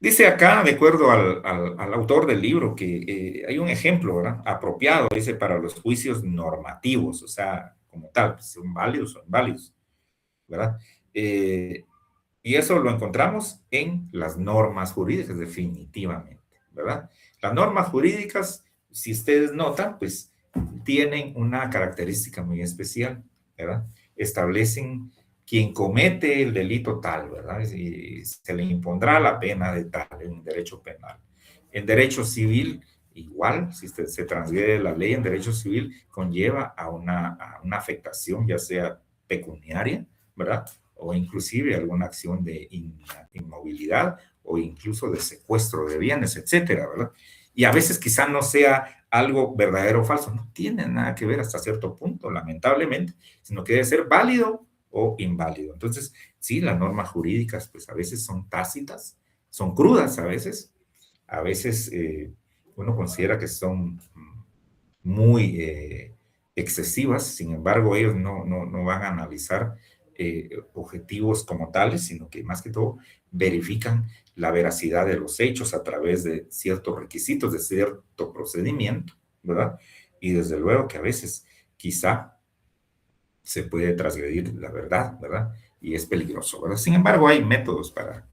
Dice acá, de acuerdo al autor del libro, que hay un ejemplo, ¿verdad? Apropiado, dice, para los juicios normativos, o sea, como tal, pues, son válidos o inválidos, ¿verdad? Y eso lo encontramos en las normas jurídicas, definitivamente, ¿verdad? Las normas jurídicas, si ustedes notan, pues tienen una característica muy especial, ¿verdad? Establecen quien comete el delito tal, ¿verdad? Y se le impondrá la pena de tal en derecho penal. En derecho civil, igual, si se transgrede la ley en derecho civil, conlleva a una afectación, ya sea pecuniaria, ¿verdad? O inclusive alguna acción de inmovilidad o incluso de secuestro de bienes, etcétera, ¿verdad? Y a veces quizá no sea algo verdadero o falso, no tiene nada que ver hasta cierto punto, lamentablemente, sino que debe ser válido o inválido. Entonces, sí, las normas jurídicas, pues a veces son tácitas, son crudas a veces uno considera que son muy excesivas, sin embargo, ellos no van a analizar objetivos como tales, sino que más que todo verifican la veracidad de los hechos a través de ciertos requisitos, de cierto procedimiento, ¿verdad? Y desde luego que a veces quizá se puede transgredir la verdad, ¿verdad? Y es peligroso, ¿verdad? Sin embargo, hay métodos para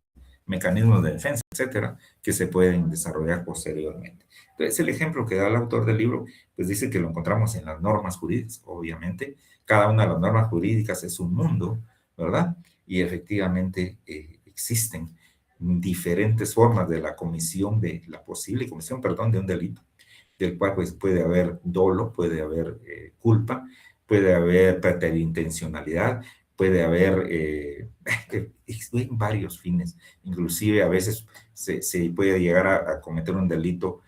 mecanismos de defensa, etcétera, que se pueden desarrollar posteriormente. Entonces, el ejemplo que da el autor del libro, pues dice que lo encontramos en las normas jurídicas, obviamente. Cada una de las normas jurídicas es un mundo, ¿verdad? Y efectivamente existen diferentes formas de la comisión, de la posible comisión, perdón, de un delito, del cual pues puede haber dolo, puede haber culpa, puede haber preterintencionalidad, puede haber varios fines, inclusive a veces se puede llegar a cometer un delito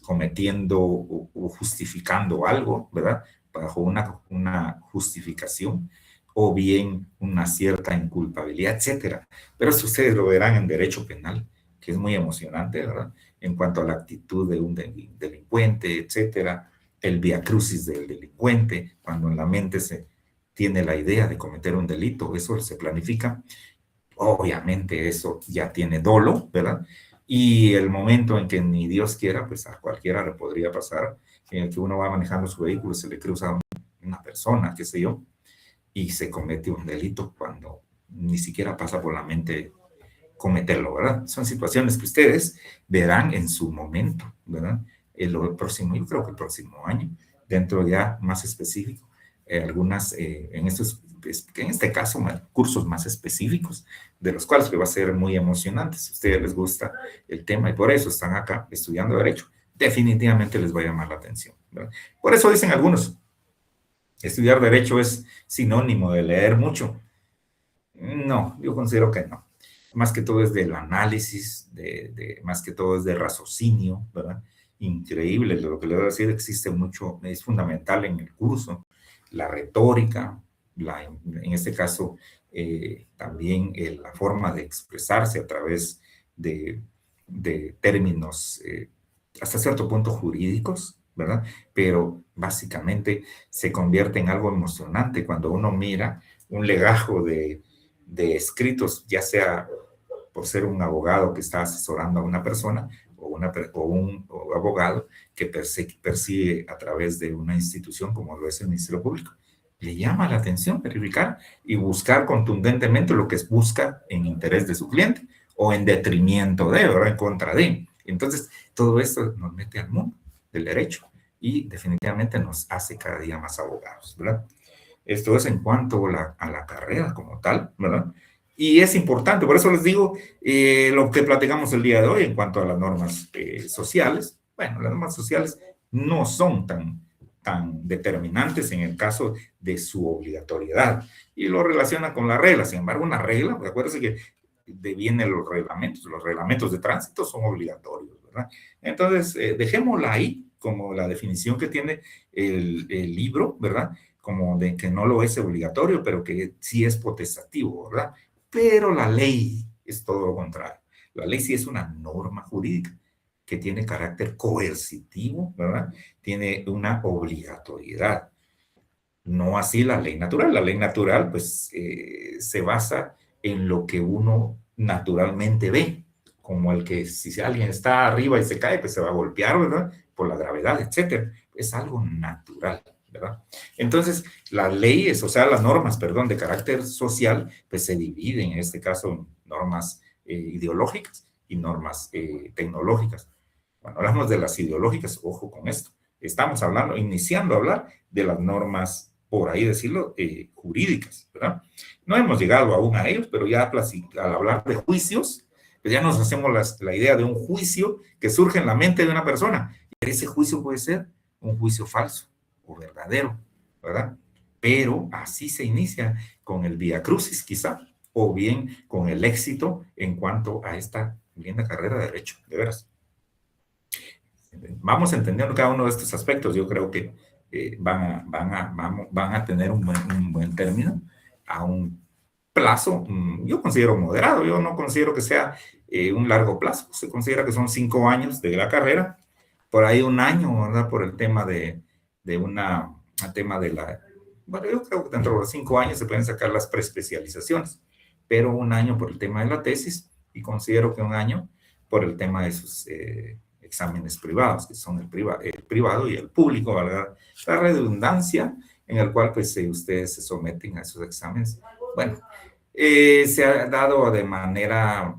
cometiendo o justificando algo, ¿verdad? Bajo una justificación o bien una cierta inculpabilidad, etcétera. Pero eso ustedes lo verán en derecho penal, que es muy emocionante, ¿verdad? En cuanto a la actitud de un delincuente, etcétera, el viacrucis del delincuente, cuando en la mente se tiene la idea de cometer un delito, eso se planifica, obviamente eso ya tiene dolo, ¿verdad? Y el momento en que ni Dios quiera, pues a cualquiera le podría pasar, en el que uno va manejando su vehículo, se le cruza una persona, qué sé yo, y se comete un delito cuando ni siquiera pasa por la mente cometerlo, ¿verdad? Son situaciones que ustedes verán en su momento, ¿verdad? El próximo, yo creo que el próximo año, dentro ya más específico, algunas, en este caso, cursos más específicos, de los cuales va a ser muy emocionante. Si a ustedes les gusta el tema y por eso están acá estudiando Derecho, definitivamente les va a llamar la atención, ¿verdad? Por eso dicen algunos, estudiar Derecho es sinónimo de leer mucho. No, yo considero que no. Más que todo es del análisis, más que todo es de raciocinio, ¿verdad? Increíble, lo que le voy a decir, existe mucho, es fundamental en el curso, la retórica, en este caso también la forma de expresarse a través de términos hasta cierto punto jurídicos, ¿verdad? Pero básicamente se convierte en algo emocionante cuando uno mira un legajo de escritos, ya sea por ser un abogado que está asesorando a una persona o un abogado que persigue a través de una institución como lo es el Ministerio Público. Le llama la atención verificar y buscar contundentemente lo que busca en interés de su cliente o en detrimento de, ¿verdad? En contra de. Entonces, todo esto nos mete al mundo del derecho y definitivamente nos hace cada día más abogados, ¿verdad? Esto es en cuanto a la carrera como tal, ¿verdad? Y es importante, por eso les digo lo que platicamos el día de hoy en cuanto a las normas sociales. Bueno, las normas sociales no son tan determinantes en el caso de su obligatoriedad y lo relaciona con la regla. Sin embargo, una regla, pues acuérdense que vienen los reglamentos de tránsito son obligatorios, ¿verdad? Entonces, dejémosla ahí como la definición que tiene el libro, ¿verdad? Como de que no lo es obligatorio, pero que sí es potestativo, ¿verdad? Pero la ley es todo lo contrario. La ley sí es una norma jurídica que tiene carácter coercitivo, ¿verdad? Tiene una obligatoriedad. No así la ley natural. La ley natural, pues, se basa en lo que uno naturalmente ve, como el que si alguien está arriba y se cae, pues se va a golpear, ¿verdad? Por la gravedad, etcétera. Es algo natural, ¿verdad? Entonces, las leyes, o sea, las normas, perdón, de carácter social, pues se dividen, en este caso, en normas ideológicas y normas tecnológicas. Cuando hablamos de las ideológicas, ojo con esto, estamos hablando, iniciando a hablar de las normas, por ahí decirlo, jurídicas, ¿verdad? No hemos llegado aún a ellos, pero ya al hablar de juicios, pues ya nos hacemos la idea de un juicio que surge en la mente de una persona. Y ese juicio puede ser un juicio falso o verdadero, ¿verdad? Pero así se inicia con el vía crucis, quizá, o bien con el éxito en cuanto a esta linda carrera de derecho, de veras. Vamos entendiendo cada uno de estos aspectos. Yo creo que van a tener un buen término a un plazo, yo considero moderado. Yo no considero que sea un largo plazo. Se considera que son 5 años de la carrera, por ahí un año, ¿verdad? Por el tema de la... Bueno, yo creo que dentro de los 5 años se pueden sacar las preespecializaciones, pero un año por el tema de la tesis, y considero que un año por el tema de sus exámenes privados, que son el privado y el público, ¿verdad? La redundancia en el cual pues ustedes se someten a esos exámenes. Bueno, se ha dado de manera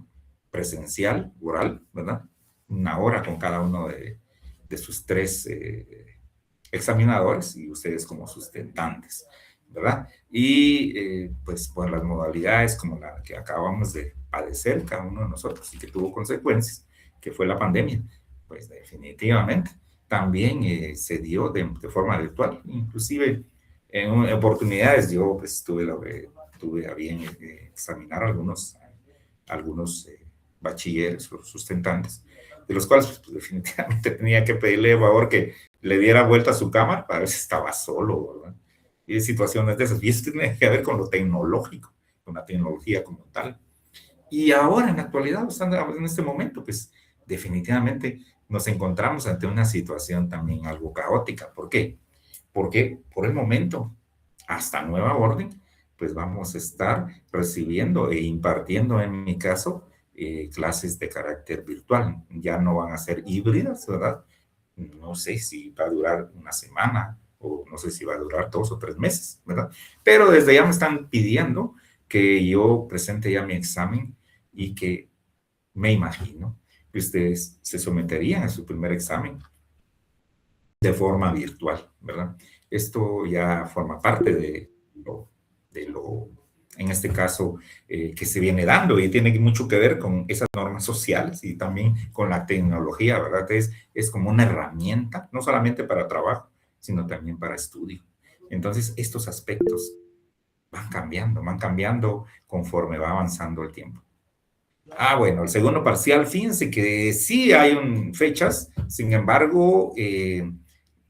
presencial, oral, ¿verdad? 1 hora con cada uno de sus 3 examinadores y ustedes como sustentantes, ¿verdad? Y pues por las modalidades como la que acabamos de padecer cada uno de nosotros y que tuvo consecuencias, que fue la pandemia, pues definitivamente también se dio de forma virtual. Inclusive en oportunidades yo pues tuve a bien examinar algunos bachilleres o sustentantes, de los cuales pues, definitivamente tenía que pedirle por favor que le diera vuelta a su cámara para ver si estaba solo, ¿verdad? Y de situaciones de esas. Y eso tiene que ver con lo tecnológico, con la tecnología como tal. Y ahora, en la actualidad, en este momento, pues definitivamente nos encontramos ante una situación también algo caótica. ¿Por qué? Porque por el momento, hasta nueva orden, pues vamos a estar recibiendo e impartiendo, en mi caso, clases de carácter virtual. Ya no van a ser híbridas, ¿verdad? No sé si va a durar 1 semana o no sé si va a durar 2 o 3 meses, ¿verdad? Pero desde ya me están pidiendo que yo presente ya mi examen y que me imagino que ustedes se someterían a su primer examen de forma virtual, ¿verdad? Esto ya forma parte de lo en este caso, que se viene dando y tiene mucho que ver con esas normas sociales y también con la tecnología, ¿verdad? Es como una herramienta, no solamente para trabajo, sino también para estudio. Entonces, estos aspectos van cambiando conforme va avanzando el tiempo. Bueno, el segundo parcial, fíjense que sí hay fechas, sin embargo,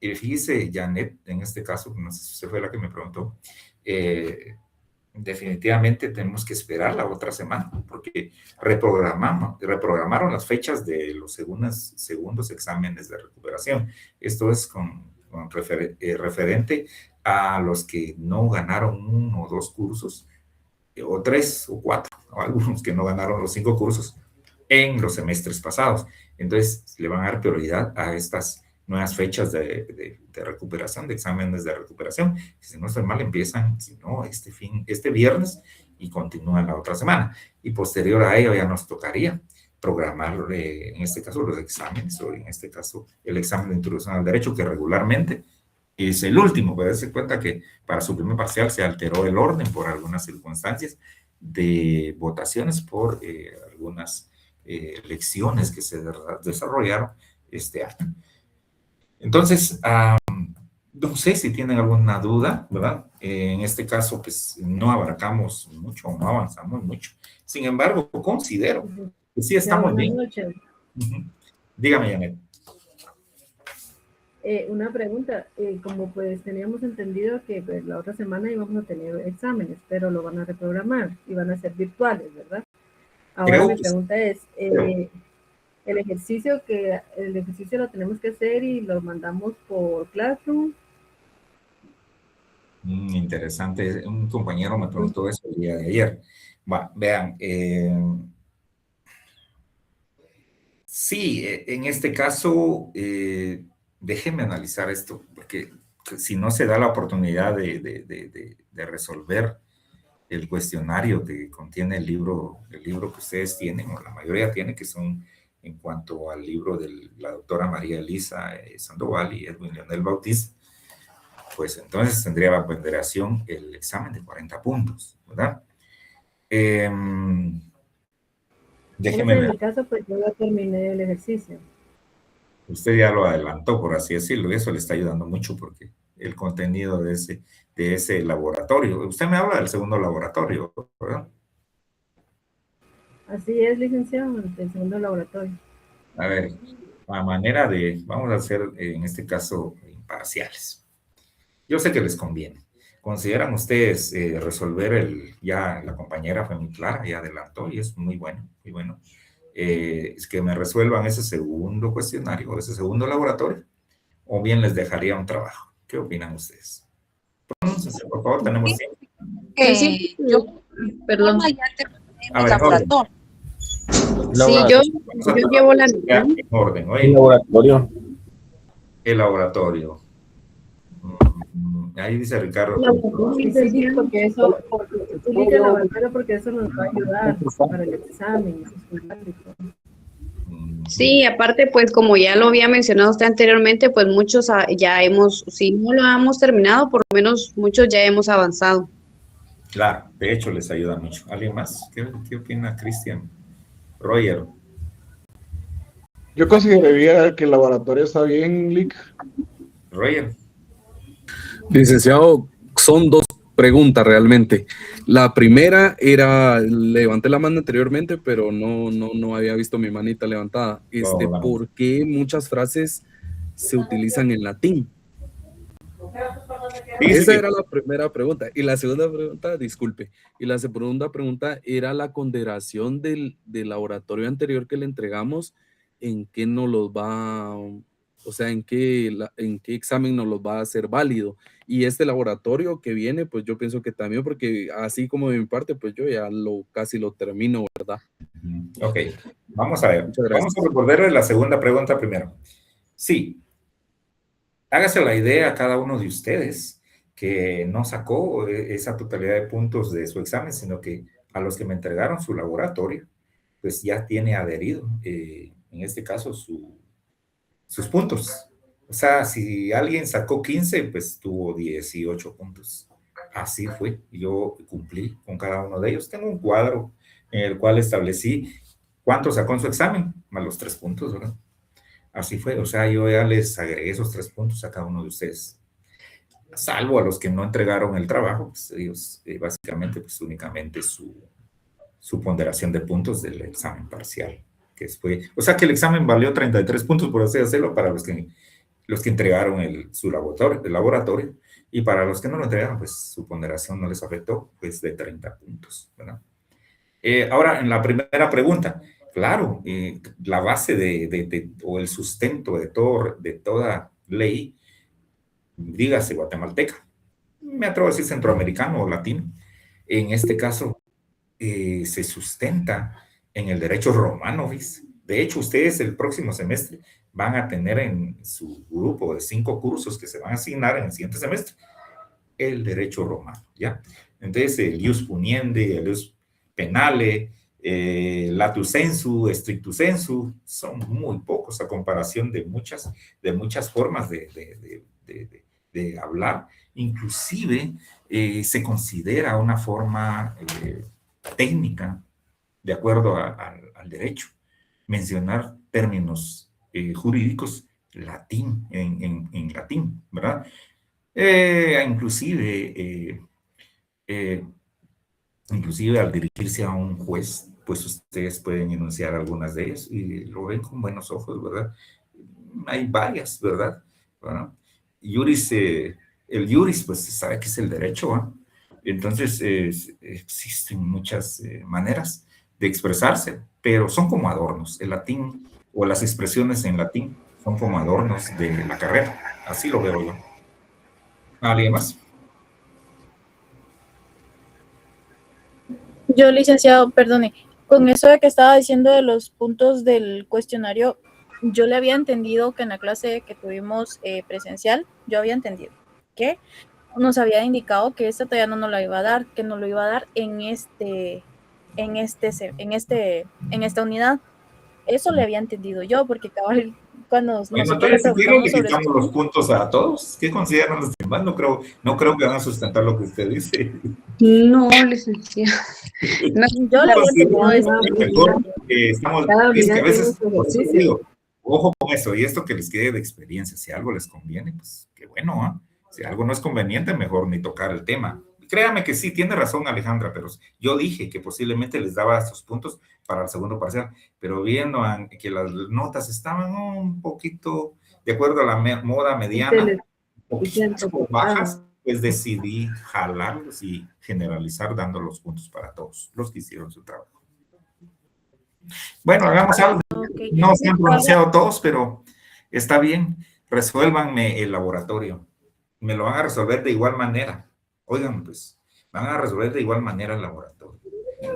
fíjese, Janet, en este caso, no sé si usted fue la que me preguntó, definitivamente tenemos que esperar la otra semana, porque reprogramaron las fechas de los segundos exámenes de recuperación. Esto es referente a los que no ganaron 1 o 2 cursos, o 3 o 4, o algunos que no ganaron los 5 cursos en los semestres pasados. Entonces, le van a dar prioridad a estas nuevas fechas de recuperación, de exámenes de recuperación. Si no estoy mal, empiezan, si no, este viernes y continúan la otra semana. Y posterior a ello ya nos tocaría programar, en este caso, los exámenes, o en este caso, el examen de introducción al derecho, que regularmente es el último. Puede darse cuenta que para su primer parcial se alteró el orden por algunas circunstancias de votaciones por algunas elecciones que se desarrollaron este año. Entonces, no sé si tienen alguna duda, ¿verdad? En este caso, pues no abarcamos mucho, no avanzamos mucho. Sin embargo, considero que sí estamos bien. Buenas noches. Dígame, Janet. Una pregunta, como pues teníamos entendido que pues, la otra semana íbamos a tener exámenes, pero lo van a reprogramar y van a ser virtuales, ¿verdad? Ahora mi pregunta es, el ejercicio lo tenemos que hacer y lo mandamos por Classroom. Interesante. Un compañero me preguntó eso el día de ayer. Vean, Sí, en este caso, déjenme analizar esto, porque si no se da la oportunidad de resolver el cuestionario que contiene el libro que ustedes tienen, o la mayoría tiene, que son en cuanto al libro de la doctora María Elisa Sandoval y Edwin Leonel Bautista, pues entonces tendría la ponderación el examen de 40 puntos, ¿verdad? Déjeme En ver. mi caso, pues yo ya terminé el ejercicio. Usted ya lo adelantó, por así decirlo, y eso le está ayudando mucho porque el contenido de ese laboratorio. Usted me habla del segundo laboratorio, ¿verdad? Así es, licenciado, el segundo laboratorio. A ver, a manera de, vamos a hacer en este caso imparciales. Yo sé que les conviene. ¿Consideran ustedes resolver ya la compañera fue muy clara, ya adelantó y es muy bueno, muy bueno? Es que me resuelvan ese segundo cuestionario, ese segundo laboratorio, o bien les dejaría un trabajo. ¿Qué opinan ustedes? Pronúnciense, por favor, tenemos tiempo. Sí, yo, perdón. Ya terminé A mi ver, en orden. laboratorio. Sí, Laboratorio. yo llevo la Ya, mitad. en orden, El oye, laboratorio. el laboratorio. Ahí dice Ricardo. Sí, porque eso, utiliza el laboratorio porque eso nos va a ayudar para el examen. Sí, aparte, pues como ya lo había mencionado usted anteriormente, pues muchos ya hemos, si no lo hemos terminado, por lo menos muchos ya hemos avanzado. Claro, de hecho les ayuda mucho. ¿Alguien más? ¿Qué opina Cristian? Roger. Yo consideraría que el laboratorio está bien, Lick. Roger. Licenciado, son dos preguntas realmente. La primera era, levanté la mano anteriormente, pero no había visto mi manita levantada. ¿Por qué muchas frases se utilizan en latín? Esa era la primera pregunta. Y la segunda pregunta, disculpe, y la segunda pregunta era la ponderación del laboratorio anterior que le entregamos, ¿en qué nos los va, o sea, en qué examen nos los va a hacer válido? Y este laboratorio que viene, pues yo pienso que también, porque así como de mi parte, pues yo ya casi lo termino, ¿verdad? Ok, vamos a ver. Muchas gracias. Vamos a responder la segunda pregunta primero. Sí, hágase la idea a cada uno de ustedes que no sacó esa totalidad de puntos de su examen, sino que a los que me entregaron su laboratorio, pues ya tiene adherido, en este caso, sus puntos. O sea, si alguien sacó 15, pues tuvo 18 puntos. Así fue. Yo cumplí con cada uno de ellos. Tengo un cuadro en el cual establecí cuánto sacó en su examen, más los 3 puntos, ¿verdad? Así fue. O sea, yo ya les agregué esos 3 puntos a cada uno de ustedes. Salvo a los que no entregaron el trabajo, pues ellos básicamente, pues únicamente su ponderación de puntos del examen parcial. O sea que el examen valió 33 puntos, por así decirlo, para los que entregaron su laboratorio, y para los que no lo entregaron, pues su ponderación no les afectó, pues de 30 puntos, ¿verdad? Ahora, en la primera pregunta, claro, la base o el sustento de toda ley, dígase guatemalteca, me atrevo a decir centroamericano o latino, en este caso se sustenta en el derecho romano, ¿ves? De hecho, ustedes el próximo semestre van a tener en su grupo de 5 cursos que se van a asignar en el siguiente semestre el derecho romano, ¿ya? Entonces, el ius puniendi, el ius penale, latus sensu, strictus sensu, son muy pocos a comparación de muchas formas de hablar. Inclusive, se considera una forma técnica, de acuerdo al derecho, mencionar términos jurídicos latín, en latín, ¿verdad? Inclusive al dirigirse a un juez, pues ustedes pueden enunciar algunas de ellas y lo ven con buenos ojos, ¿verdad? Hay varias, ¿verdad? Bueno, el juris, pues se sabe que es el derecho, ¿eh? Entonces, existen muchas maneras de expresarse, pero son como adornos. El latín o las expresiones en latín son como adornos de la carrera. Así lo veo yo. ¿Alguien más? Yo, licenciado, perdone, Con eso de que estaba diciendo de los puntos del cuestionario, yo le había entendido que en la clase que tuvimos presencial, yo había entendido que nos había indicado que esta todavía no nos la iba a dar, que nos lo iba a dar en esta unidad. Eso le había entendido yo, porque cabal, cuando nosotros le Entonces, si quieren, preguntamos le sobre quitamos los puntos a todos. ¿Qué consideran los demás? No creo que van a sustentar lo que usted dice. No, licenciado. No, yo le había entendido eso. Mejor estamos, Cada es que a unidad veces, tiene su por eso ejercicio. digo, ojo con eso, y esto que les quede de experiencia, si algo les conviene, pues qué bueno, ¿ah? Si algo no es conveniente, mejor ni tocar el tema. Créame que sí, tiene razón Alejandra, pero yo dije que posiblemente les daba estos puntos para el segundo parcial, pero viendo que las notas estaban un poquito, de acuerdo a la moda mediana, un poquito bajas, pues decidí jalarlos y generalizar dando los puntos para todos los que hicieron su trabajo. Bueno, hagamos algo. Okay. No se han pronunciado todos, pero está bien. Resuélvanme el laboratorio. Me lo van a resolver de igual manera. Oigan, pues, van a resolver de igual manera el laboratorio.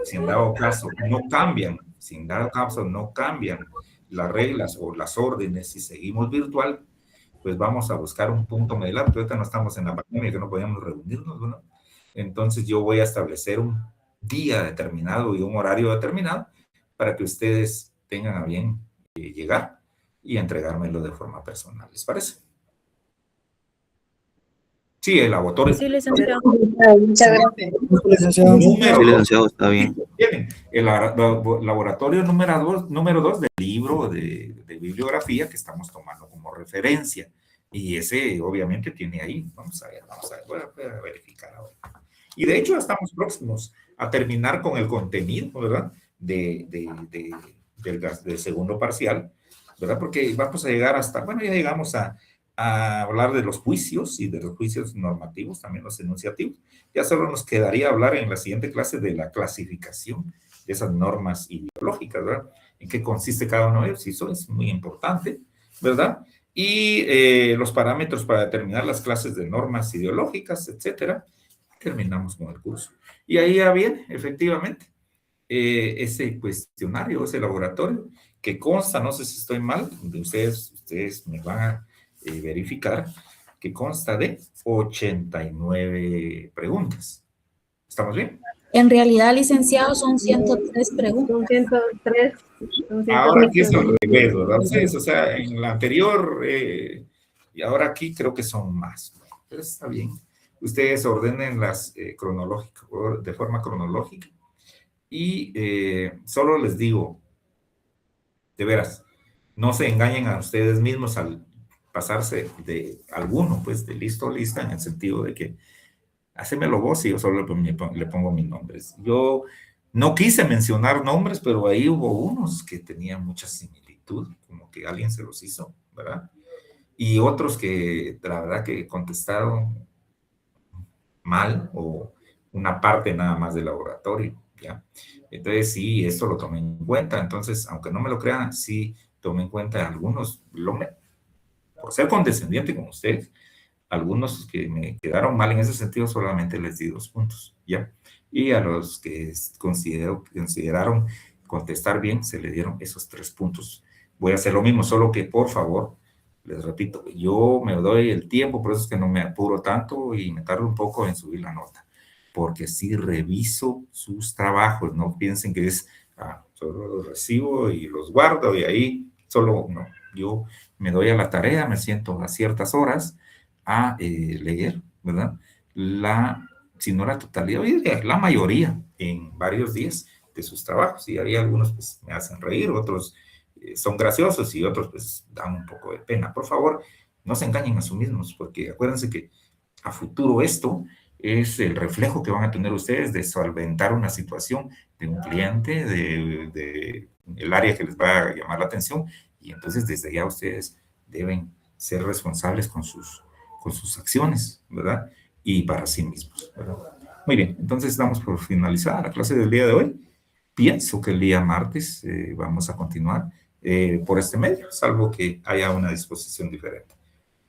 Sin dado caso, no cambian. Sin dado caso, no cambian las reglas o las órdenes. Si seguimos virtual, pues vamos a buscar un punto medio. Ahorita no estamos en la pandemia, que no podíamos reunirnos, ¿no? Entonces yo voy a establecer un día determinado y un horario determinado para que ustedes tengan a bien llegar y entregármelo de forma personal. ¿Les parece? Sí, el laboratorio. Sí, licenciado. Muchas gracias. Número Sí, licenciado, está bien. Tienen el laboratorio número 2 del libro de bibliografía que estamos tomando como referencia. Y ese obviamente tiene ahí. Vamos a ver, voy a verificar ahora. Y de hecho estamos próximos a terminar con el contenido, ¿verdad? Del segundo parcial, ¿verdad? Porque vamos a llegar hasta, bueno, ya llegamos a hablar de los juicios y de los juicios normativos, también los enunciativos. Ya solo nos quedaría hablar en la siguiente clase de la clasificación de esas normas ideológicas, ¿verdad? En qué consiste cada uno de ellos, y eso es muy importante, ¿verdad? Y los parámetros para determinar las clases de normas ideológicas, etcétera. Terminamos con el curso. Y ahí ya viene, efectivamente, ese cuestionario, ese laboratorio, que consta, no sé si estoy mal, ustedes me van a verificar, que consta de 89 preguntas. ¿Estamos bien? En realidad, licenciado, son 103 preguntas. Son 103. Ahora aquí es al revés, ¿verdad? Ustedes, o sea, en la anterior, y ahora aquí creo que son más. Pero está bien. Ustedes ordenen las de forma cronológica. Y solo les digo, de veras, no se engañen a ustedes mismos al pasarse de alguno, pues, de listo o lista, en el sentido de que hacémelo vos y yo solo le pongo mis nombres. Yo no quise mencionar nombres, pero ahí hubo unos que tenían mucha similitud, como que alguien se los hizo, ¿verdad? Y otros que, la verdad, que contestaron mal o una parte nada más del laboratorio, ¿ya? Entonces, sí, esto lo tomé en cuenta. Entonces, aunque no me lo crean, sí tomé en cuenta algunos, por ser condescendiente con ustedes, algunos que me quedaron mal en ese sentido, solamente les di 2 puntos, ¿ya? Y a los que consideraron contestar bien, se le dieron esos 3 puntos. Voy a hacer lo mismo, solo que, por favor, les repito, yo me doy el tiempo, por eso es que no me apuro tanto y me tardo un poco en subir la nota, porque sí reviso sus trabajos, no piensen que es, solo los recibo y los guardo y ahí solo, no, yo me doy a la tarea, me siento a ciertas horas a leer, ¿verdad? Si no la totalidad, la mayoría en varios días de sus trabajos, y hay algunos pues me hacen reír, otros son graciosos y otros pues dan un poco de pena. Por favor, no se engañen a sí mismos, porque acuérdense que a futuro esto es el reflejo que van a tener ustedes de solventar una situación de un cliente, de el área que les va a llamar la atención, y entonces desde ya ustedes deben ser responsables con sus acciones, ¿verdad? Y para sí mismos, ¿verdad? Muy bien, entonces damos por finalizada la clase del día de hoy. Pienso que el día martes vamos a continuar por este medio, salvo que haya una disposición diferente.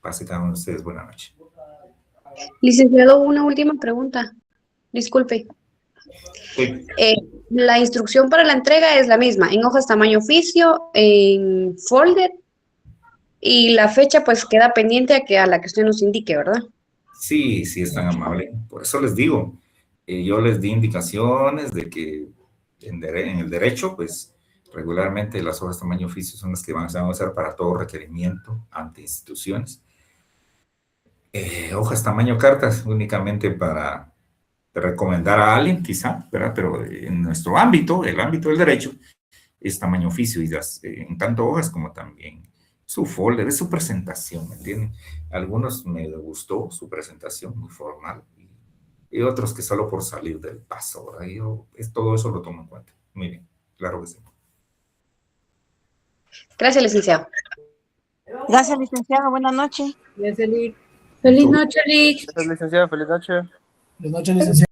Pase cada uno de ustedes buena noche. Licenciado, una última pregunta. Disculpe. Sí. la instrucción para la entrega es la misma, en hojas tamaño oficio, en folder, y la fecha pues queda pendiente a la que usted nos indique, ¿verdad? Sí, sí, es tan amable. Por eso les digo, yo les di indicaciones de que en el derecho, pues regularmente las hojas tamaño oficio son las que se van a usar para todo requerimiento ante instituciones. Hojas tamaño cartas únicamente para recomendar a alguien, quizá, ¿verdad? Pero en nuestro ámbito, el ámbito del derecho, es tamaño oficio y en tanto hojas como también su folder, es su presentación, ¿me entienden? Algunos me gustó su presentación, muy formal, y otros que solo por salir del paso, ¿verdad? Todo eso lo tomo en cuenta. Muy bien, claro que sí. Gracias, licenciado. Gracias, licenciado. Buenas noches. Gracias, Lic. Feliz noche, Lick. Gracias, licenciado. Feliz noche. Buenas noches, licenciado.